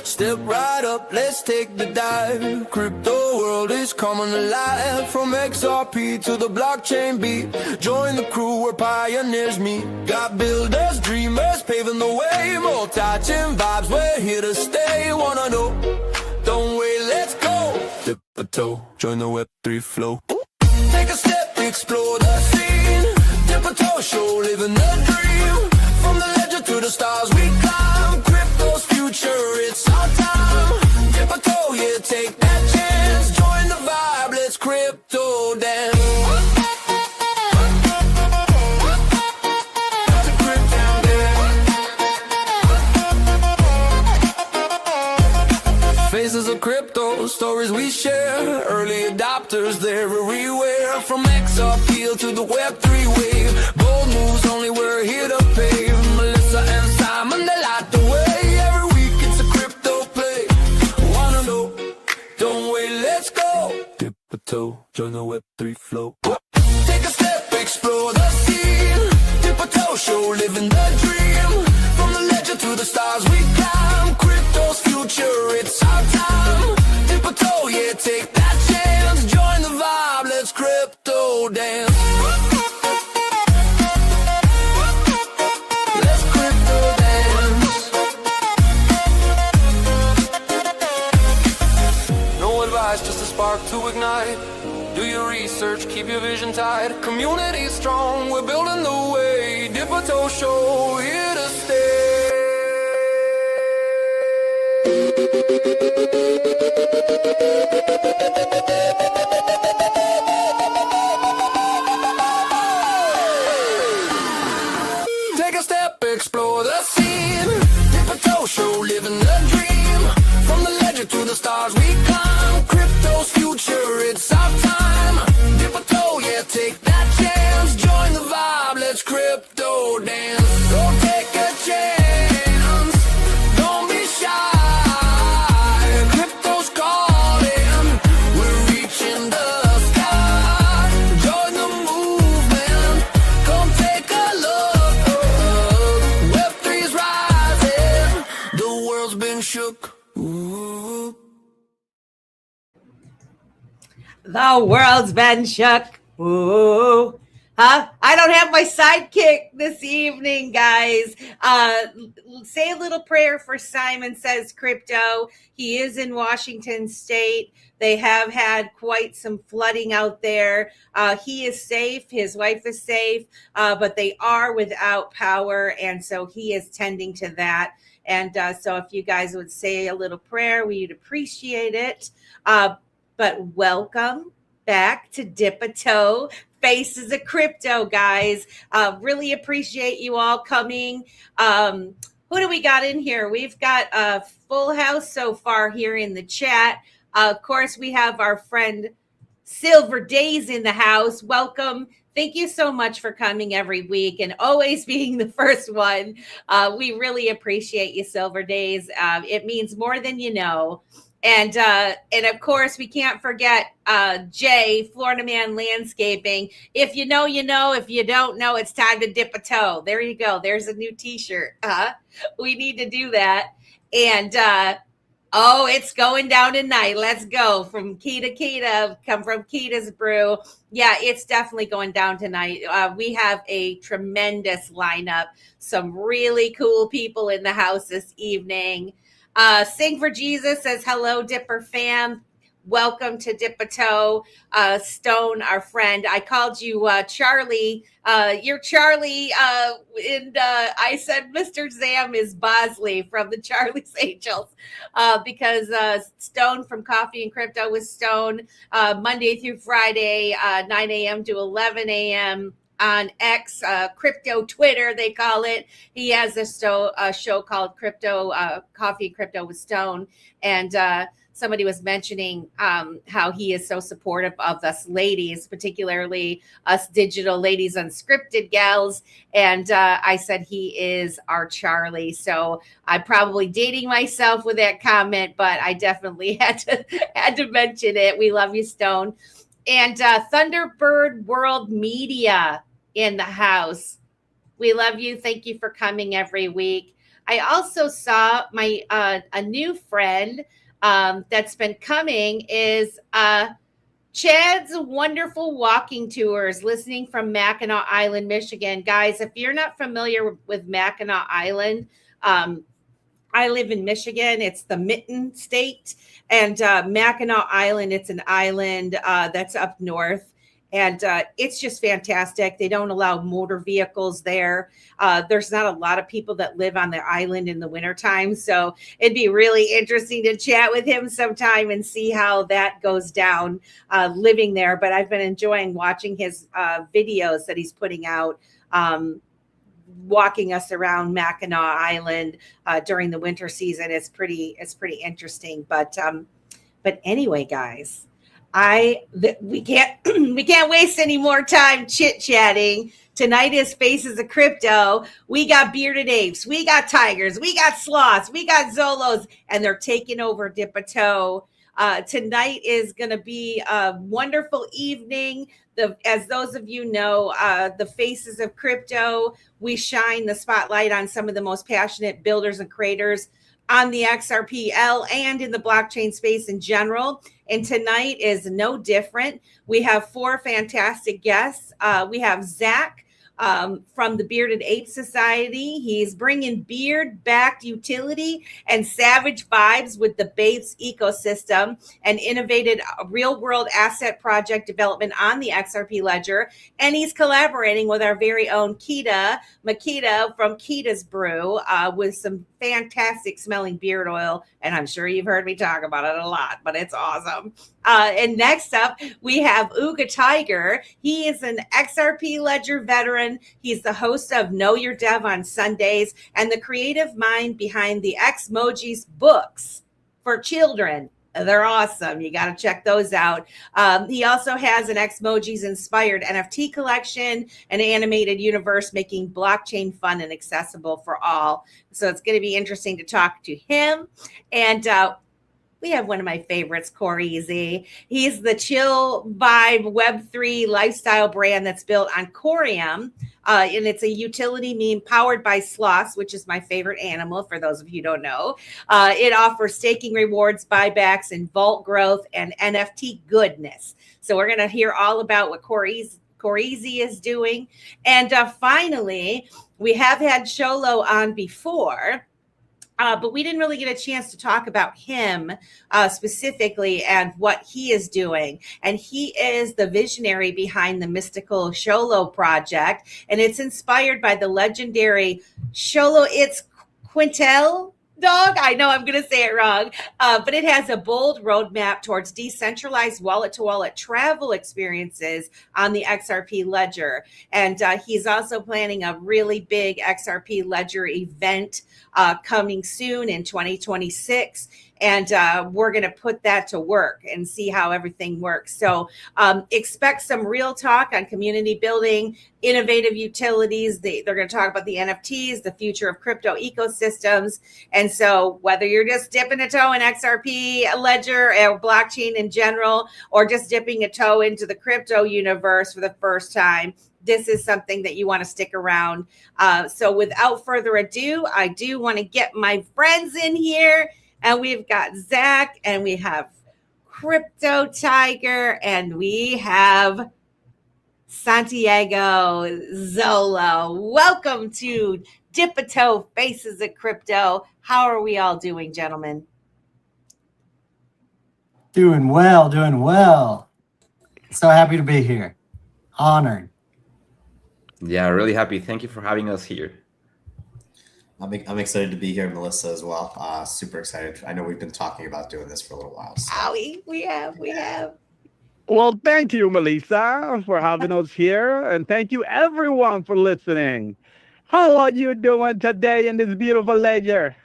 Step right up, let's take the dive. Crypto world is coming alive. From XRP to the blockchain beat. Join the crew, we're pioneers meet. Got builders, dreamers, paving the way. Multi-chain vibes, we're here to stay. Wanna know? Don't wait, let's go. Dip a toe, join the Web3 flow. Take a step, explore the scene. Dip a toe, show, living the dream. From the ledger to the stars we climb. Crypto's future, it's our time. Dip a toe, yeah, take that chance. Join the vibe, let's crypto dance. Faces of crypto, stories we share. Early adopters, they're everywhere. From XRPL to the Web3 wave. Bold moves, only we're here to pave. Melissa and Simon, they light the way. Every week it's a crypto play. Wanna know? Don't wait, let's go. Dip a toe, join the Web3 flow. Take a step, explore the scene. Dip a toe, show, living the dream. From the ledger to the stars we climb. Crypto's future, it's our time. Dip a toe, yeah, take that chance. Join the vibe, let's crypto dance. Let's crypto dance. No advice, just a spark to ignite. Do your research, keep your vision tight. Community strong, we're building the way. Dip a toe show, here to stay. Take a step, explore the scene. Dip a toe show, living the dream. From the ledger to the stars we climb. Crypto's future, it's our time. Dip a toe, yeah, take that chance. Join the vibe, let's crypto dance. Don't take a chance, don't be shy. Crypto's calling, we're reaching the sky. Join the movement, come take a look. Web3's rising, the world's been shook. Ooh. The world's been shook. Ooh. Huh? I don't have my sidekick this evening, guys. Say a little prayer for Simon Says Crypto. He is in Washington State. They have had quite some flooding out there. He is safe. His wife is safe, but they are without power. And so he is tending to that. And so if you guys would say a little prayer, we'd appreciate it. But welcome back to Dip a Toe, Faces of Crypto, guys. Really appreciate you all coming. Who do we got in here? We've got a full house so far here in the chat. Of course, we have our friend Silver Days in the house. Welcome. Thank you so much for coming every week and always being the first one. We really appreciate you, Silver Days. It means more than you know. And of course, we can't forget Jay, Florida Man Landscaping. If you know, you know. If you don't know, it's time to dip a toe. There you go. There's a new T-shirt. We need to do that. And oh, it's going down tonight. Let's go. From Keda, come from Keda's Brew. Yeah, it's definitely going down tonight. We have a tremendous lineup. Some really cool people in the house this evening. Sing for Jesus says, hello, Dipper fam. Welcome to Dip a Toe. Stone, our friend. I called you Charlie. You're Charlie. And I said Mr. Zam is Bosley from the Charlie's Angels. Because Stone from Coffee and Crypto with Stone. Monday through Friday, 9 a.m. to 11 a.m. on X, crypto Twitter, they call it. He has a show called Crypto Coffee and Crypto with Stone. And somebody was mentioning how he is so supportive of us ladies, particularly us digital ladies, unscripted gals. And I said he is our Charlie. So I'm probably dating myself with that comment, but I definitely had to mention it. We love you, Stone. And Thunderbird World Media in the house. We love you. Thank you for coming every week. I also saw my a new friend that's been coming is Chad's wonderful walking tours, listening from Mackinac Island, Michigan. Guys, if you're not familiar with Mackinac Island, I live in Michigan. It's the Mitten State. And Mackinac Island, it's an island that's up north. And it's just fantastic. They don't allow motor vehicles there. There's not a lot of people that live on the island in the wintertime. So it'd be really interesting to chat with him sometime and see how that goes down living there. But I've been enjoying watching his videos that he's putting out. Walking us around Mackinac Island during the winter season. It's pretty interesting. But anyway, guys, we can't we can't waste any more time chit-chatting. Tonight is Faces of Crypto. We got Bearded Apes, we got Tigers, we got Sloths, we got Xolos, and they're taking over Dip-a-Toe. Tonight is going to be a wonderful evening. As those of you know, the Faces of Crypto, we shine the spotlight on some of the most passionate builders and creators on the XRPL and in the blockchain space in general. And tonight is no different. We have 4 fantastic guests. We have Zach from the Bearded Ape Society. He's bringing beard-backed utility and savage vibes with the BAPES ecosystem and innovated real-world asset project development on the XRP ledger. And he's collaborating with our very own Keda from Keda's Brew with some fantastic smelling beard oil. And I'm sure you've heard me talk about it a lot, but it's awesome. And next up, we have UgATiger. He is an XRP Ledger veteran. He's the host of Know Your Dev on Sundays and the creative mind behind the xmojis books for children. They're awesome. You got to check those out. He also has an xmojis-inspired NFT collection, an animated universe making blockchain fun and accessible for all. So it's going to be interesting to talk to him. And we have one of my favorites, Coreezy. He's the chill vibe Web3 lifestyle brand that's built on Coreum. And it's a utility meme powered by Sloths, which is my favorite animal, for those of you who don't know. It offers staking rewards, buybacks, and vault growth and NFT goodness. So we're going to hear all about what Coreezy is doing. And finally, we have had Xolos on before. But we didn't really get a chance to talk about him specifically and what he is doing. And he is the visionary behind the mystical Xolos project. And it's inspired by the legendary Xolos. It's Quintel dog. I know I'm going to say it wrong, but it has a bold roadmap towards decentralized wallet-to-wallet travel experiences on the XRP ledger. And he's also planning a really big XRP ledger event coming soon in 2026. And we're going to put that to work and see how everything works. So expect some real talk on community building, innovative utilities. They're going to talk about the NFTs, the future of crypto ecosystems. And so whether you're just dipping a toe in XRP, ledger, or blockchain in general, or just dipping a toe into the crypto universe for the first time, this is something that you want to stick around. So without further ado, I do want to get my friends in here. And we've got Zach, and we have UgATiger, and we have Santiago Xolo. Welcome to Dip-a-Toe Faces of Crypto. How are we all doing, gentlemen? Doing well, doing well. So happy to be here. Honored. Yeah, really happy. Thank you for having us here. I'm excited to be here, Melissa, as well. Super excited. I know we've been talking about doing this for a little while. So. Oh, we have. Well, thank you, Melissa, for having us here. And thank you, everyone, for listening. How are you doing today in this beautiful ledger?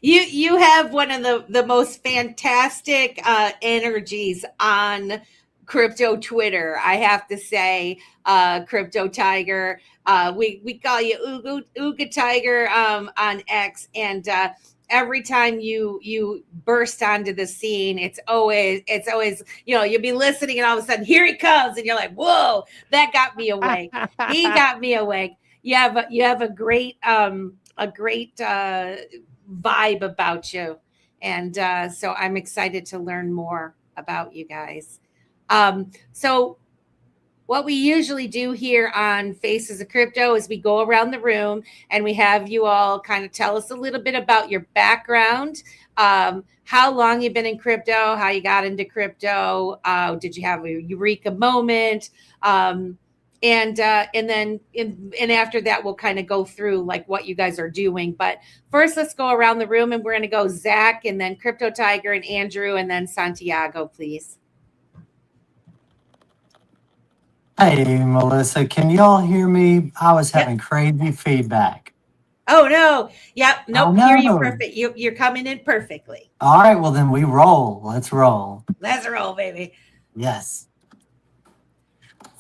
You have one of the most fantastic energies on crypto Twitter, I have to say, UgATiger. We call you UgATiger on X, and every time you burst onto the scene, it's always you'll be listening, and all of a sudden here he comes, and you're like, whoa, that got me awake. He got me awake. You have a great vibe about you. And so I'm excited to learn more about you guys. So what we usually do here on Faces of Crypto is we go around the room and we have you all kind of tell us a little bit about your background, how long you've been in crypto, how you got into crypto, did you have a eureka moment, and then after that we'll kind of go through like what you guys are doing. But first, let's go around the room, and we're going to go Zach, and then UgATiger, and Andrew, and then Santiago, please. Hey, Melissa, can y'all hear me? I was having crazy feedback. Oh, no. Yep. Nope. Oh, Hear you no. perfect. You're coming in perfectly. All right, well, then we roll. Let's roll. Let's roll, baby. Yes.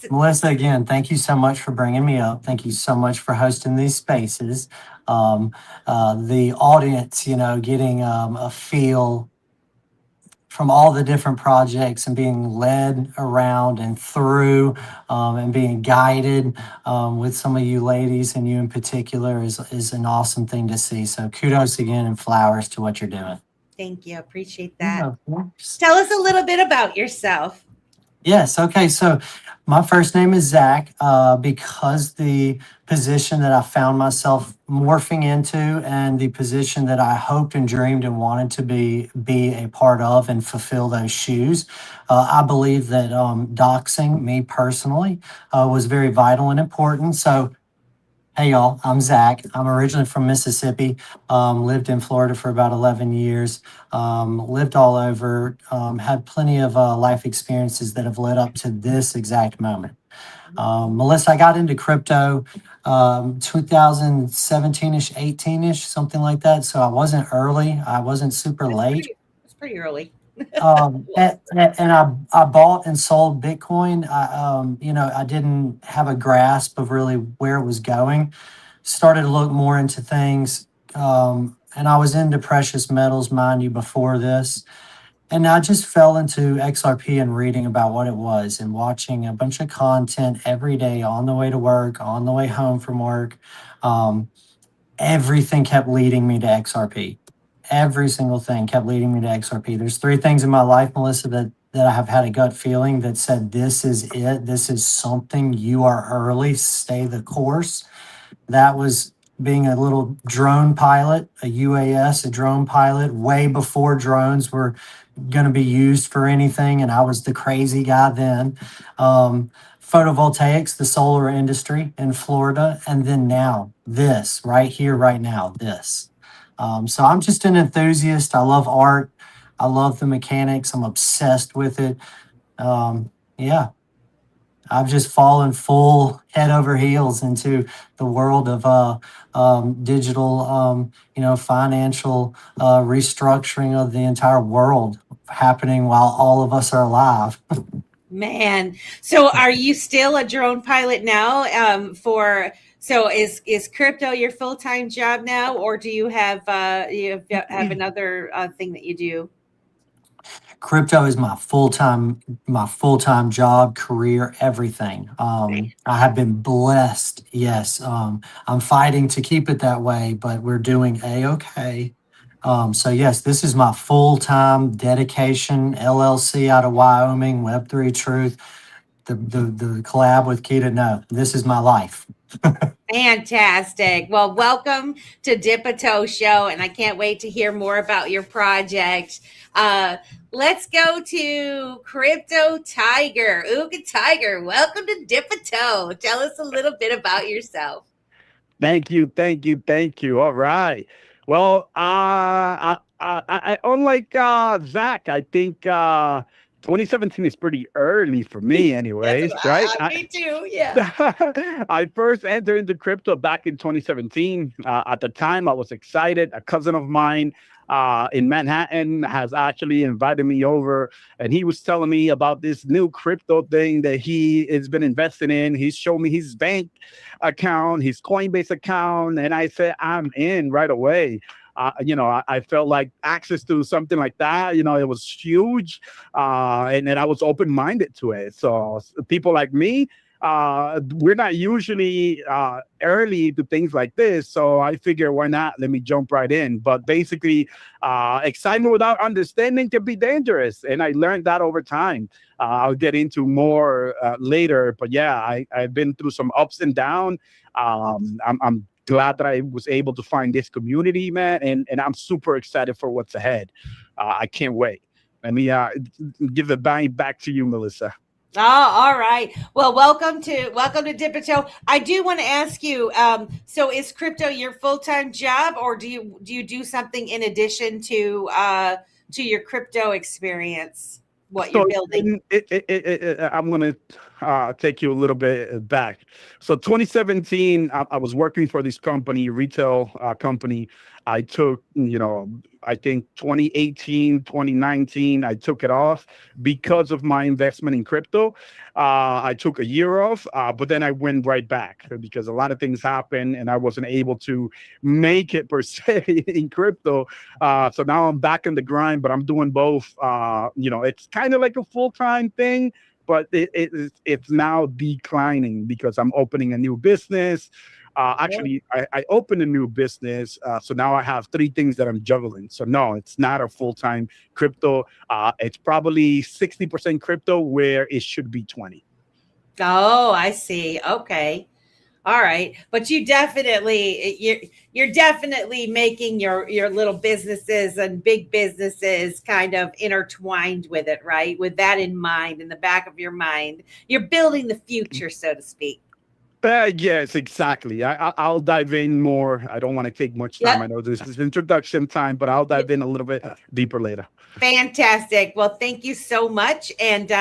Melissa, again, thank you so much for bringing me up. Thank you so much for hosting these spaces. The audience, getting a feel from all the different projects and being led around and through and being guided with some of you ladies and you in particular is an awesome thing to see. So kudos again and flowers to what you're doing. Thank you. Appreciate that. Yeah, of course. Tell us a little bit about yourself. Yes. Okay. So my first name is Zach because the position that I found myself morphing into and the position that I hoped and dreamed and wanted to be a part of and fulfill those shoes. I believe that doxing me personally was very vital and important. So hey, y'all, I'm Zach. I'm originally from Mississippi, lived in Florida for about 11 years, lived all over, had plenty of life experiences that have led up to this exact moment. Melissa, I got into crypto 2017-ish, 18-ish, something like that. So I wasn't early. I wasn't super late. It's pretty early. And I bought and sold Bitcoin. I didn't have a grasp of really where it was going. Started to look more into things. And I was into precious metals, mind you, before this. And I just fell into XRP and reading about what it was and watching a bunch of content every day on the way to work, on the way home from work. Everything kept leading me to XRP. Every single thing kept leading me to XRP. There's 3 things in my life, Melissa, that I have had a gut feeling that said, this is it. This is something. You are early. Stay the course. That was being a little drone pilot, a UAS, a drone pilot, way before drones were going to be used for anything. And I was the crazy guy then. Photovoltaics, the solar industry in Florida. And then now this right here, right now, this. So I'm just an enthusiast. I love art. I love the mechanics. I'm obsessed with it. Yeah, I've just fallen full head over heels into the world of digital, financial restructuring of the entire world happening while all of us are alive. Man, so are you still a drone pilot now? So is crypto your full-time job now, or do you have another thing that you do? Crypto is my full-time job, career, everything. I have been blessed. Yes. I'm fighting to keep it that way, but we're doing A-okay. So yes, this is my full-time dedication, LLC out of Wyoming, Web3 Truth, the collab with Keda. No, this is my life. Fantastic. Well, welcome to Dip a Toe Show, and I can't wait to hear more about your project. Let's go to UgATiger. UgATiger, welcome to Dip a Toe. Tell us a little bit about yourself. Thank you. All right. Well, I unlike Zach, I think 2017 is pretty early for me anyways, right? Me too, yeah. I first entered into crypto back in 2017. At the time, I was excited. A cousin of mine in Manhattan has actually invited me over, and he was telling me about this new crypto thing that he has been investing in. He showed me his bank account, his Coinbase account, and I said, I'm in right away. I felt like access to something like that, it was huge. And then I was open-minded to it. So people like me, we're not usually early to things like this. So I figure, why not? Let me jump right in. But basically, excitement without understanding can be dangerous. And I learned that over time. I'll get into more later. But yeah, I've been through some ups and downs. I'm glad that I was able to find this community, man. And I'm super excited for what's ahead. I can't wait. Let me give the back to you, Melissa. Oh, all right. Well, welcome to Dip a Toe. I do want to ask you. So, is crypto your full-time job, or do you do something in addition to your crypto experience? What you're building? I'm going to take you a little bit back. So 2017, I was working for this company, retail company. I took, I think 2018, 2019, I took it off because of my investment in crypto. I took a year off, but then I went right back because a lot of things happened and I wasn't able to make it per se in crypto. So now I'm back in the grind, but I'm doing both. It's kind of like a full-time thing, but it's now declining because I'm opening a new business. Actually, I opened a new business. So now I have 3 things that I'm juggling. So no, it's not a full-time crypto. It's probably 60% crypto where it should be 20. Oh, I see. Okay. All right. But you're definitely making your little businesses and big businesses kind of intertwined with it, right? With that in mind, in the back of your mind, you're building the future, so to speak. Yes, exactly. I'll dive in more. I don't want to take much time. Yep. I know this is introduction time, but I'll dive in a little bit deeper later. Fantastic. Well, thank you so much. And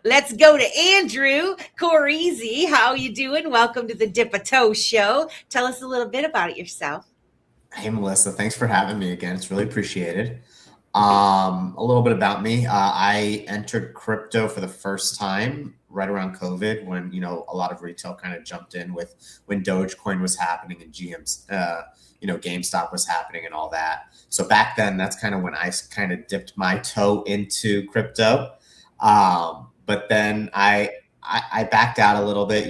let's go to Andrew Coreezy. How you doing? Welcome to the Dip a Toe Show. Tell us a little bit about yourself. Hey, Melissa, thanks for having me again. It's really appreciated. A little bit about me. I entered crypto for the first time right around COVID when, a lot of retail kind of jumped in when Dogecoin was happening and GameStop was happening and all that. So back then, that's kind of when I kind of dipped my toe into crypto. But then I backed out a little bit,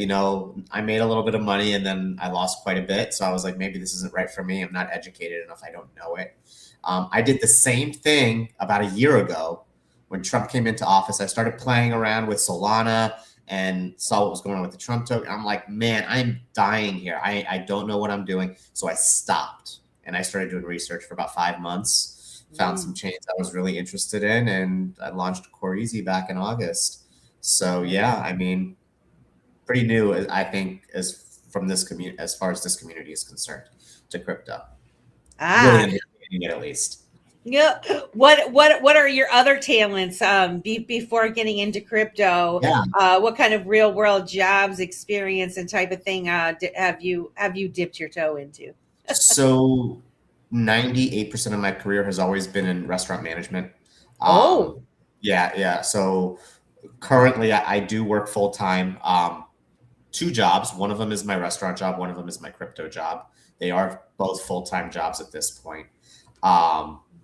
I made a little bit of money and then I lost quite a bit. So I was like, maybe this isn't right for me. I'm not educated enough. I don't know it. I did the same thing about a year ago when Trump came into office. I started playing around with Solana and saw what was going on with the Trump token. I'm like, man, I'm dying here. I don't know what I'm doing. So I stopped and I started doing research for about 5 months, found some chains I was really interested in, and I launched Coreezy back in August. So yeah, I mean, pretty new, I think, as far as this community is concerned to crypto. Really understanding it, at least. Yeah. What are your other talents before getting into crypto? Yeah. What kind of real world jobs, experience, and type of thing have you dipped your toe into? So 98% of my career has always been in restaurant management. Yeah. So currently I do work full time. 2 jobs. One of them is my restaurant job. One of them is my crypto job. They are both full-time jobs at this point.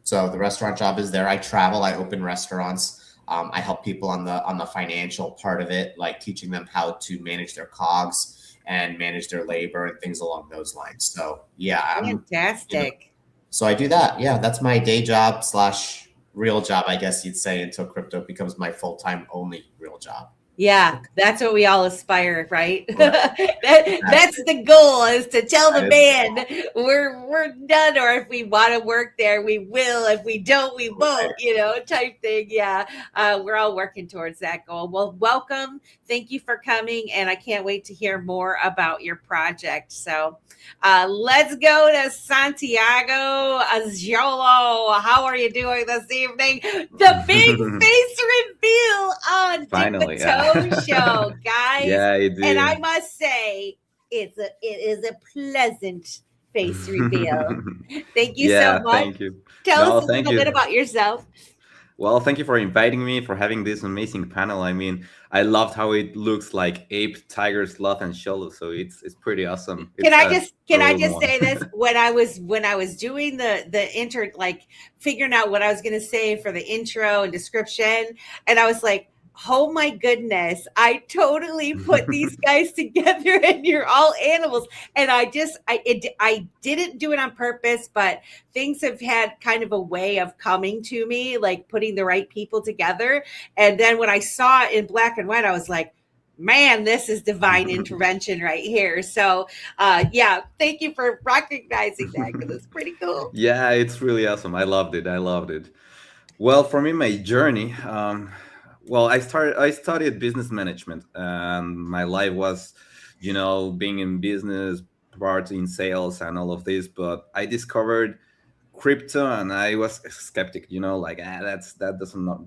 So the restaurant job is there. I travel, I open restaurants. I help people on the financial part of it, like teaching them how to manage their COGS and manage their labor and things along those lines. So yeah. Fantastic. So I do that. Yeah, that's my day job / real job, I guess you'd say, until crypto becomes my full-time only real job. Yeah, that's what we all aspire, right? That's the goal, is to tell the band we're done, or if we want to work there, we will. If we don't, we won't, type thing. Yeah, we're all working towards that goal. Well, welcome. Thank you for coming, and I can't wait to hear more about your project. So let's go to Santiago Xolos. How are you doing this evening? The big face reveal on Finally, Dip a Toe Show, guys. Yeah, it is. And I must say, it is a pleasant face reveal. Thank you so much. Thank you. Tell us a little bit about yourself. Well, thank you for inviting me, for having this amazing panel. I mean, I loved how it looks like ape, tiger, sloth, and Xolos. So it's pretty awesome. Can I just say this? When I was doing the intro, like figuring out what I was going to say for the intro and description, and I was like, oh my goodness, I totally put these guys together and you're all animals. And I didn't do it on purpose, but things have had kind of a way of coming to me, like putting the right people together. And then when I saw it in black and white, I was like, man, this is divine intervention right here. So yeah, thank you for recognizing that, because it's pretty cool. Yeah, it's really awesome. I loved it. Well, for me, my journey, well, I studied business management, and my life was, being in business, part in sales and all of this. But I discovered crypto, and I was skeptic, like,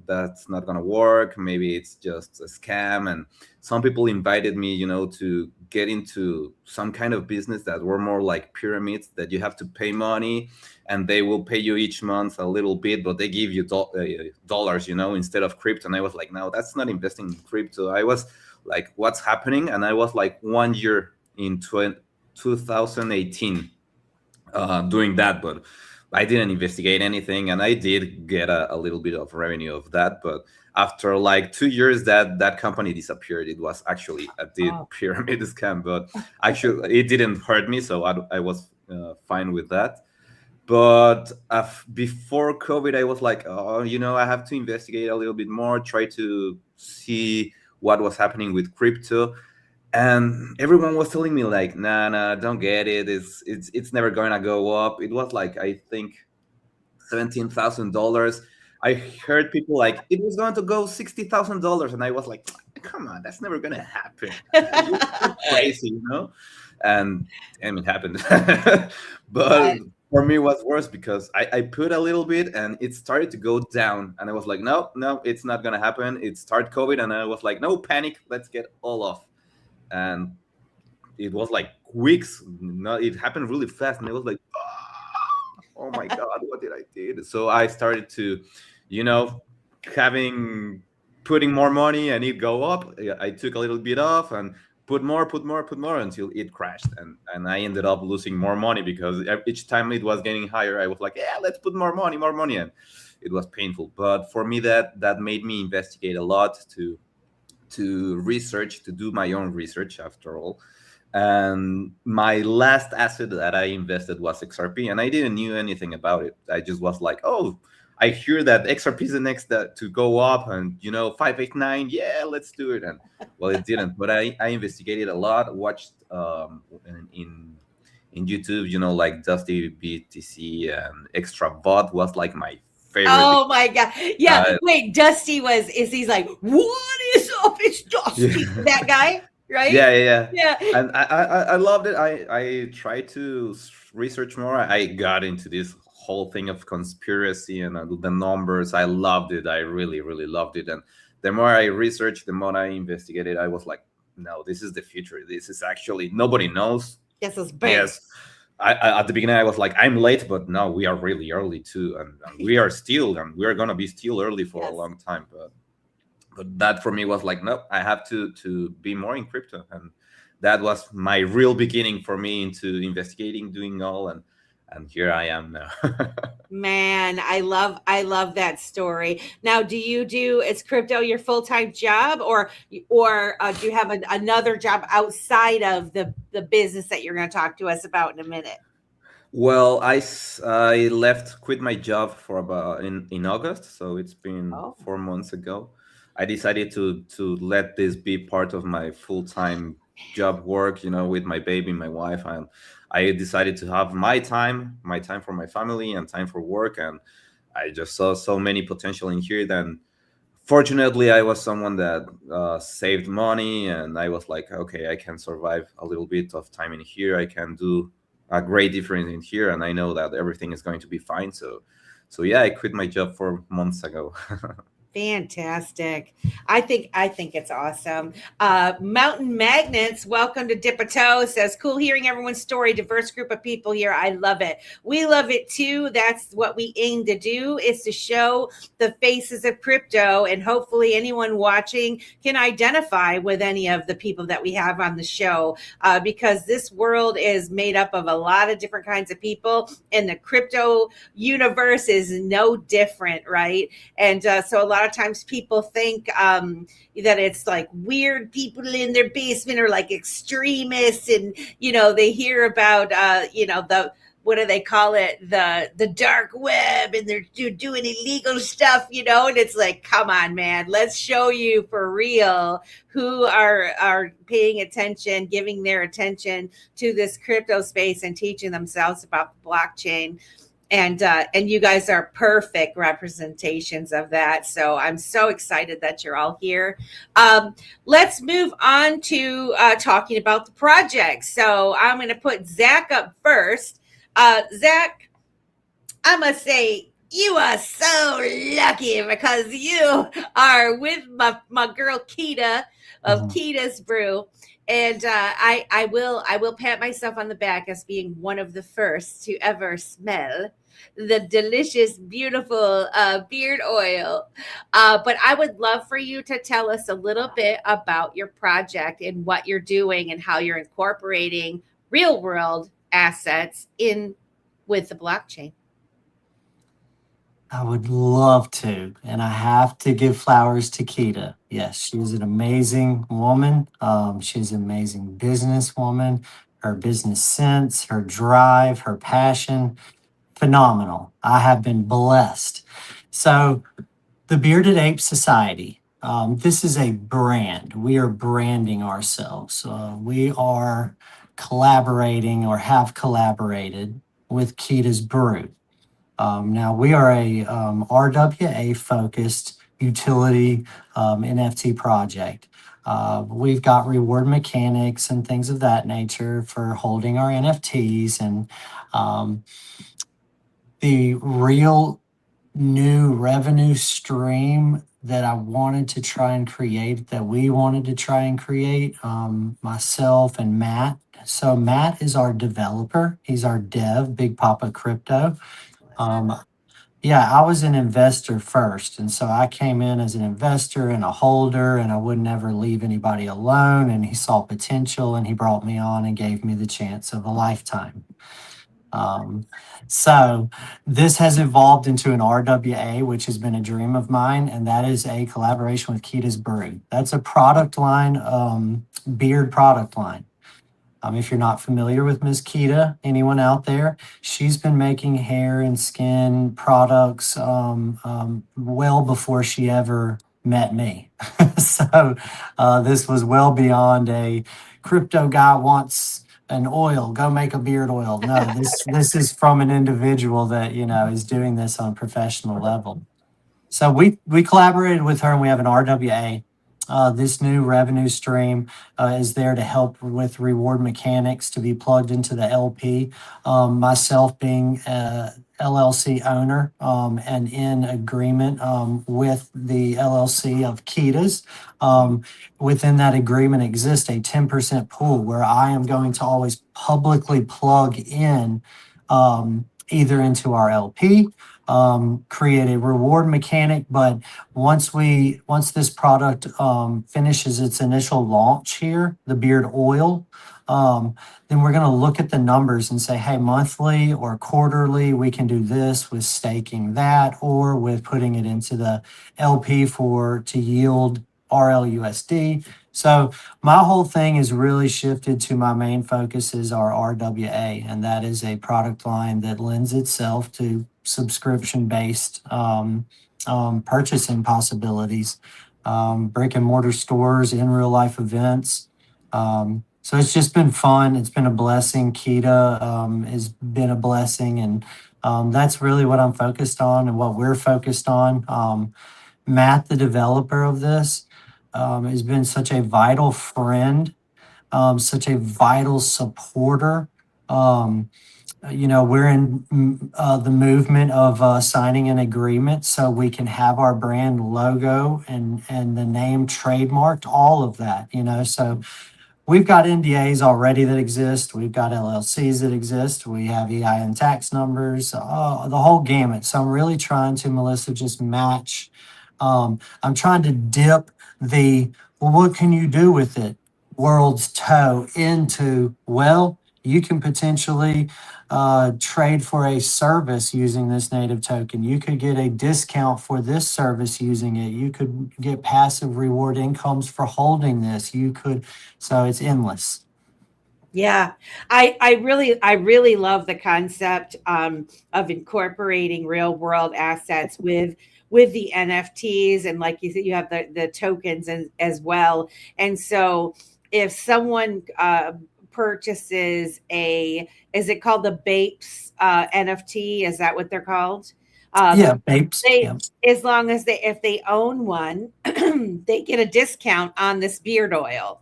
that's not gonna work. Maybe it's just a scam. And some people invited me, to get into some kind of business that were more like pyramids, that you have to pay money and they will pay you each month a little bit, but they give you dollars, instead of crypto. And I was like, no, that's not investing in crypto. I was like, what's happening? And I was like 1 year in 2018 doing that, but I didn't investigate anything, and I did get a little bit of revenue of that. But after like 2 years, that company disappeared. It was actually a pyramid scam, but actually it didn't hurt me, so I was fine with that. But before COVID, I was like, oh, I have to investigate a little bit more, try to see what was happening with crypto. And everyone was telling me like, nah, don't get it. It's never gonna go up. It was like, I think, $17,000. I heard people like it was going to go $60,000, and I was like, come on, that's never gonna happen. You're crazy, And it happened. But for me, it was worse because I put a little bit and it started to go down, and I was like, no, it's not gonna happen. It started COVID, and I was like, no panic, let's get all off. And it was like weeks. No, it happened really fast, and it was like, oh my god, what did I do? So I started to, putting more money, and it go up. I took a little bit off and put more until it crashed, and I ended up losing more money because each time it was getting higher, I was like, yeah, let's put more money, and it was painful. But for me, that made me investigate a lot, to research, to do my own research after all. And my last asset that I invested was XRP, and I didn't knew anything about it. I just was like, oh, I hear that XRP is the next to go up, and 589, yeah, let's do it. And well, it didn't, but I investigated a lot, watched in YouTube, like Dusty BTC and Extra Bot was like my favorite. Oh my god! Yeah, wait, Dusty is he's like, what is up? It's Dusty, that guy, right? Yeah. And I loved it. I tried to research more. I got into this whole thing of conspiracy and the numbers. I loved it. I really, really loved it. And the more I researched, the more I investigated, I was like, no, this is the future. This is actually, nobody knows. Yes, it's big. Yes. At the beginning, I was like, I'm late, but no, we are really early too. And we are still, and we're going to be still early for a long time. But that for me was like, no, I have to be more in crypto. And that was my real beginning for me into investigating, doing all. And here I am now. Man, I love that story. Now, is crypto your full-time job, or do you have another job outside of the business that you're going to talk to us about in a minute? Well, I quit my job for about in August, so it's been 4 months ago. I decided to let this be part of my full-time job work, with my baby, my wife, and I decided to have my time for my family and time for work. And I just saw so many potential in here. Then fortunately, I was someone that saved money, and I was like, okay, I can survive a little bit of time in here. I can do a great difference in here, and I know that everything is going to be fine. So yeah, I quit my job 4 months ago. Fantastic. I think it's awesome. Mountain Magnets, welcome to Dip a Toe, says, cool hearing everyone's story. Diverse group of people here. I love it. We love it too. That's what we aim to do, is to show the faces of crypto, and hopefully anyone watching can identify with any of the people that we have on the show, because this world is made up of a lot of different kinds of people, and the crypto universe is no different, right? And so a lot lot of times people think that it's like weird people in their basement or like extremists, and they hear about the, what do they call it, the dark web, and they're doing illegal stuff, and it's like, come on, man, let's show you for real who are paying attention, giving their attention to this crypto space and teaching themselves about the blockchain. And you guys are perfect representations of that. So I'm so excited that you're all here. Let's move on to talking about the project. So I'm going to put Zach up first. Zach, I must say, you are so lucky because you are with my girl Keda of Keda's Brew. And I will pat myself on the back as being one of the first to ever smell the delicious, beautiful beard oil. But I would love for you to tell us a little bit about your project and what you're doing and how you're incorporating real world assets in with the blockchain. I would love to, and I have to give flowers to Keda. Yes, she's an amazing woman. She's an amazing businesswoman. Her business sense, her drive, her passion, phenomenal. I have been blessed. So, the Bearded Ape Society. This is a brand. We are branding ourselves. We are collaborating or have collaborated with Keda's Brew. Now, we are a RWA-focused utility NFT project. We've got reward mechanics and things of that nature for holding our NFTs. And the real new revenue stream that I wanted to try and create, that we wanted to try and create, myself and Matt. So Matt is our developer. He's our dev, Big Papa Crypto. Yeah, I was an investor first. And so I came in as an investor and a holder, and I would never leave anybody alone. And he saw potential and he brought me on and gave me the chance of a lifetime. So this has evolved into an RWA, which has been a dream of mine. And that is a collaboration with Keda's Brew. That's a product line, beard product line. If you're not familiar with Ms. Keda, anyone out there, she's been making hair and skin products well before she ever met me. So this was well beyond a crypto guy wants an oil, go make a beard oil. No, this is from an individual that, is doing this on a professional level. So we collaborated with her, and we have an RWA. This new revenue stream is there to help with reward mechanics to be plugged into the LP. Myself being LLC owner and in agreement with the LLC of Keda's. Within that agreement exists a 10% pool where I am going to always publicly plug in either into our LP, create a reward mechanic. But once this product finishes its initial launch here, the beard oil, then we're going to look at the numbers and say, hey, monthly or quarterly, we can do this with staking that, or with putting it into the LP to yield RLUSD. So my whole thing is really shifted to my main focus is our RWA, and that is a product line that lends itself to subscription-based purchasing possibilities, brick and mortar stores, in real life events. So it's just been fun. It's been a blessing. Keda has been a blessing, and that's really what I'm focused on and what we're focused on. Matt, the developer of this, has been such a vital friend, such a vital supporter. We're in the movement of signing an agreement so we can have our brand logo and the name trademarked, all of that, so we've got NDAs already that exist. We've got LLCs that exist. We have EIN tax numbers, the whole gamut. So I'm really trying to, Melissa, just match. I'm trying to dip what can you do with it world's toe into, well, You can potentially trade for a service using this native token. You could get a discount for this service using it. You could get passive reward incomes for holding this. You could, so it's endless. Yeah, I really love the concept of incorporating real world assets with the NFTs, and like you said, you have the tokens as well. And so, if someone purchases is it called the BAPES NFT? Is that what they're called? Yeah, Apes. They Yeah. as long as if they own one, they get a discount on this beard oil.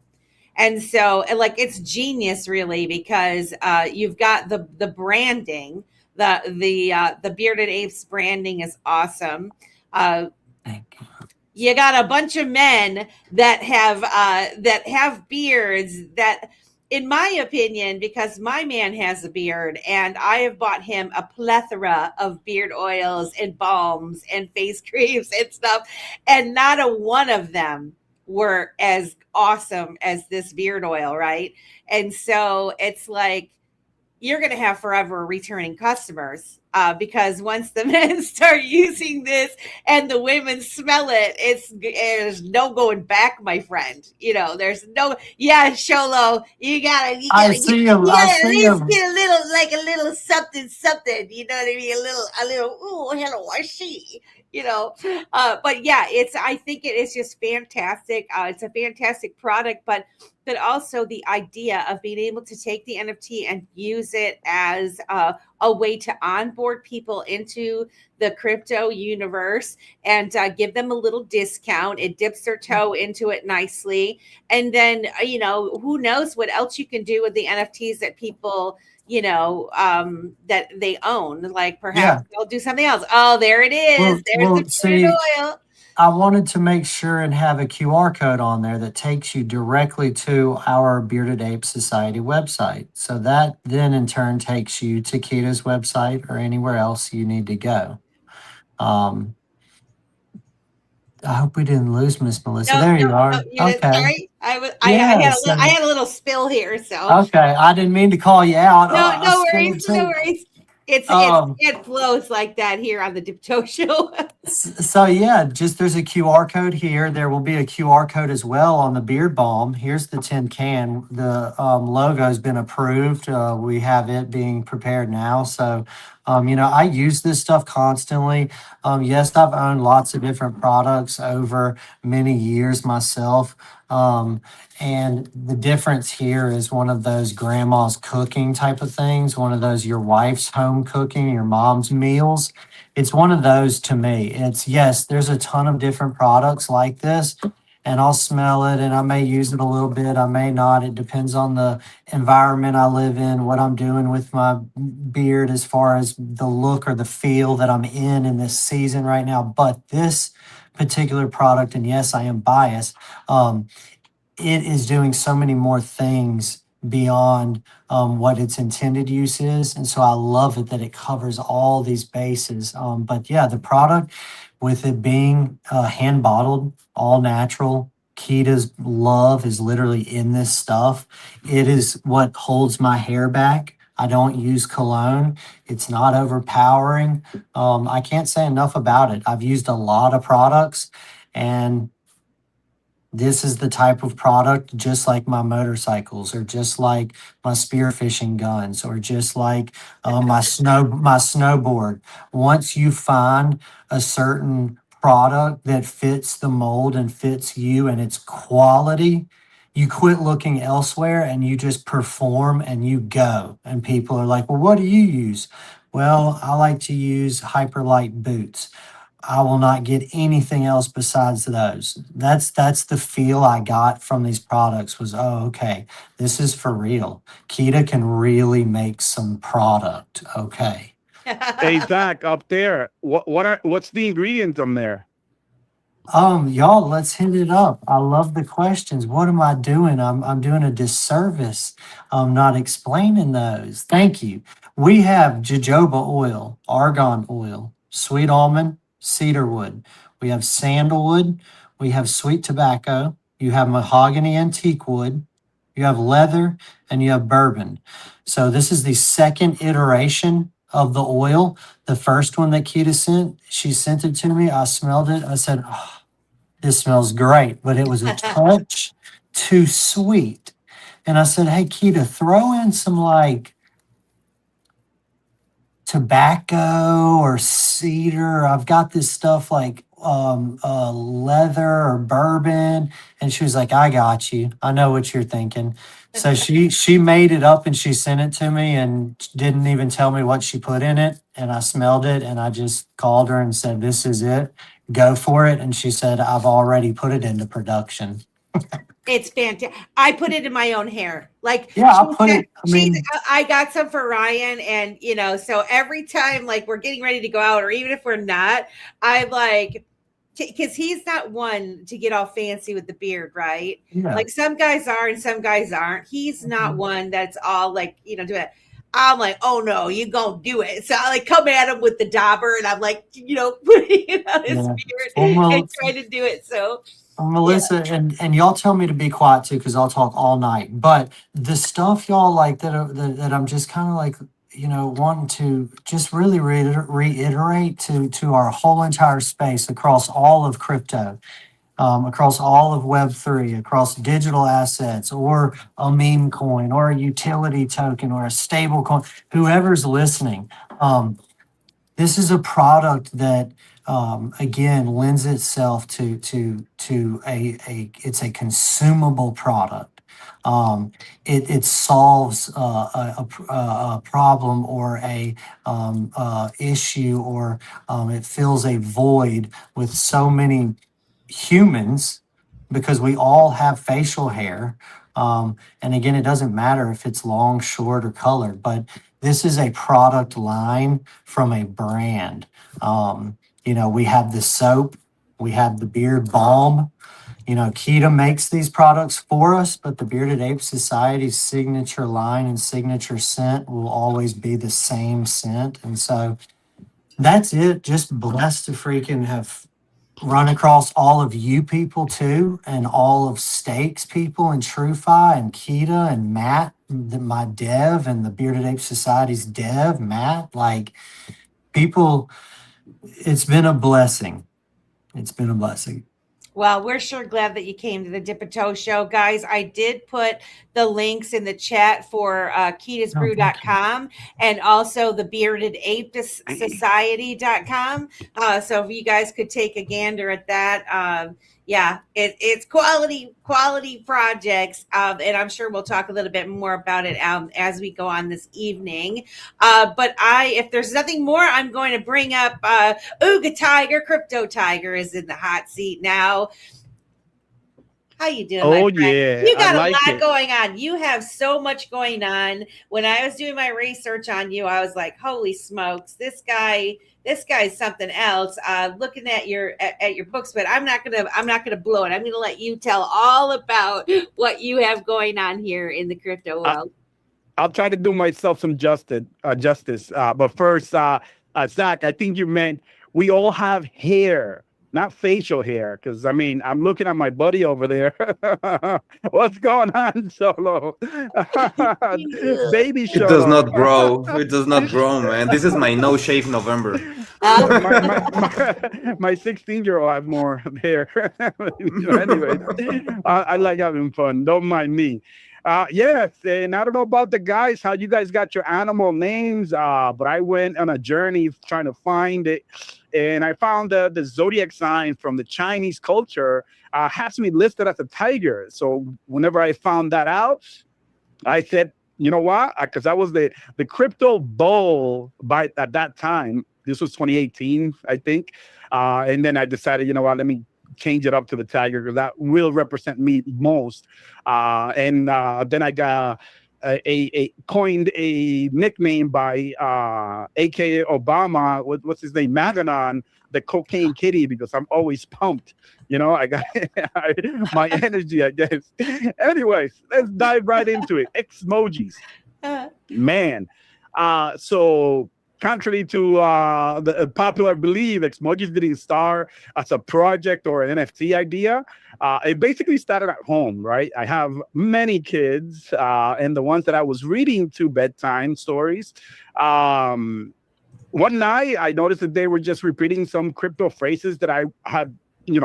And so, like, it's genius, really, because you've got the branding, the Bearded Apes branding is awesome. Uh, Thank you. you got a bunch of men that have beards that, in my opinion, because my man has a beard, and I have bought him a plethora of beard oils and balms and face creams and stuff, and not a one of them were as awesome as this beard oil, right? And so it's like you're going to have forever returning customers, because once the men start using this and the women smell it, there's no going back, my friend. There's no, yeah, Sholo, you gotta I see him. you I gotta at see least him. get a little something, something. You know what I mean? A little. Ooh, hello, I see. But yeah, I think it is just fantastic. It's a fantastic product, but also the idea of being able to take the NFT and use it as a way to onboard people into the crypto universe and give them a little discount. It dips their toe into it nicely. And then, who knows what else you can do with the NFTs that people, that they own. Like perhaps they'll do something else. Oh, there it is. There's the See, bearded oil. I wanted to make sure and have a QR code on there that takes you directly to our Bearded Ape Society website. So that then in turn takes you to Keda's website or anywhere else you need to go. I hope we didn't lose Miss Melissa. No, There no, you are. no, you didn't. Okay. Sorry, Yeah. I had a little spill here, so Okay. I didn't mean to call you out. no, I no spilled worries, no too. worries. Um, It flows like that here on the Diptoe Show. So yeah, just there's a QR code here. There will be a QR code as well on the beard balm. Here's the tin can. The logo has been approved. We have it being prepared now. So, I use this stuff constantly. Yes, I've owned lots of different products over many years myself. And the difference here is one of those grandma's cooking type of things, one of those your wife's home cooking, your mom's meals. It's one of those to me. It's yes, there's a ton of different products like this, and I'll smell it and I may use it a little bit, I may not. It depends on the environment I live in, what I'm doing with my beard as far as the look or the feel that I'm in this season right now. But this particular product, and yes, I am biased, it is doing so many more things beyond what its intended use is. And so I love it that it covers all these bases. But yeah, the product, with it being hand bottled, all natural, Keda's love is literally in this stuff. It is what holds my hair back. I don't use cologne. It's not overpowering. I can't say enough about it. I've used a lot of products, and this is the type of product, just like my motorcycles, or just like my spearfishing guns, or just like my snowboard. Once you find a certain product that fits the mold and fits you and its quality, you quit looking elsewhere and you just perform and you go. And people are like, "Well, what do you use?" Well, I like to use Hyperlight boots. I will not get anything else besides those. That's the feel I got from these products was, oh, okay, this is for real. Keda can really make some product. Okay. Hey Zach, up there, what's the ingredients on there? Y'all, let's hit it up. I love the questions. What am I doing? I'm doing a disservice. I'm not explaining those. Thank you. We have jojoba oil, argan oil, sweet almond, cedarwood. We have sandalwood. We have sweet tobacco. You have mahogany antique wood. you have leather, and you have bourbon. So this is the second iteration of the oil. The first one that Keda sent, she sent it to me. I smelled it. I said, oh, this smells great, but it was a touch too sweet. And I said, hey, Keda, throw in some like tobacco or cedar. I've got this stuff like leather or bourbon. And she was like, I got you. I know what you're thinking. So she made it up and she sent it to me and didn't even tell me what she put in it. And I smelled it and I just called her and said, this is it. Go for it. And she said, I've already put it into production. It's fantastic. I put it in my own hair. Like, yeah, I put it. I mean, I got some for Ryan, and so every time like we're getting ready to go out, or even if we're not, I like, because he's not one to get all fancy with the beard, right? yeah. Like some guys are and some guys aren't. He's not one that's all like doing it. I'm like, oh no, you gonna do it. So I like come at him with the dauber, and I'm like, putting on his beard and trying to do it. So. Melissa, and y'all tell me to be quiet too, because I'll talk all night. But the stuff y'all like that I'm just kind of like, wanting to just really reiterate to our whole entire space across all of crypto, across all of Web3, across digital assets, or a meme coin, or a utility token, or a stable coin, whoever's listening. This is a product that again lends itself to it's a consumable product. It solves a problem or a issue, or it fills a void with so many humans, because we all have facial hair. And again, it doesn't matter if it's long, short, or colored, but this is a product line from a brand. We have the soap, we have the beard balm. Keda makes these products for us, but the Bearded Ape Society's signature line and signature scent will always be the same scent. And so that's it. Just blessed to freaking have run across all of you people too, and all of Stakes people, and TrueFi, and Keda, and Matt, my dev, and the Bearded Ape Society's dev, Matt. Like, people, it's been a blessing. It's been a blessing. Well, we're sure glad that you came to the Dip a Toe show, guys. I did put the links in the chat for kedasbrew.com and also the Bearded Ape Society.com. So if you guys could take a gander at that, it's quality projects, and I'm sure we'll talk a little bit more about it as we go on this evening. But if there's nothing more, I'm going to bring up UgATiger. Crypto Tiger is in the hot seat now. How you doing, my friend? Yeah, you got a lot going on. You have so much going on. When I was doing my research on you, I was like, holy smokes, this guy's something else. Looking at your books, but I'm not gonna blow it. I'm gonna let you tell all about what you have going on here in the crypto world. I'll try to do myself some justice. But first, Zach, I think you meant we all have hair, not facial hair. Because I'm looking at my buddy over there. What's going on, Solo? Baby Solo. It does not grow. It does not grow, man. This is my no shave November. My 16-year-old have more hair. Anyway, I like having fun. Don't mind me. Yes, and I don't know about the guys, how you guys got your animal names, but I went on a journey trying to find it, and I found the zodiac sign from the Chinese culture has me listed as a tiger. So whenever I found that out, I said, you know what? Because I was the crypto bull at that time. This was 2018, I think. And then I decided, you know what, let me change it up to the tiger, because that will represent me most. And then I got coined a nickname by AKA Obama. What's his name? Maganon, the cocaine kitty, because I'm always pumped. I got my energy, I guess. Anyways, let's dive right into it. Xmojis. Man. So contrary to the popular belief, Xmojis didn't start as a project or an NFT idea. It basically started at home, right? I have many kids, and the ones that I was reading to bedtime stories. One night, I noticed that they were just repeating some crypto phrases that I had,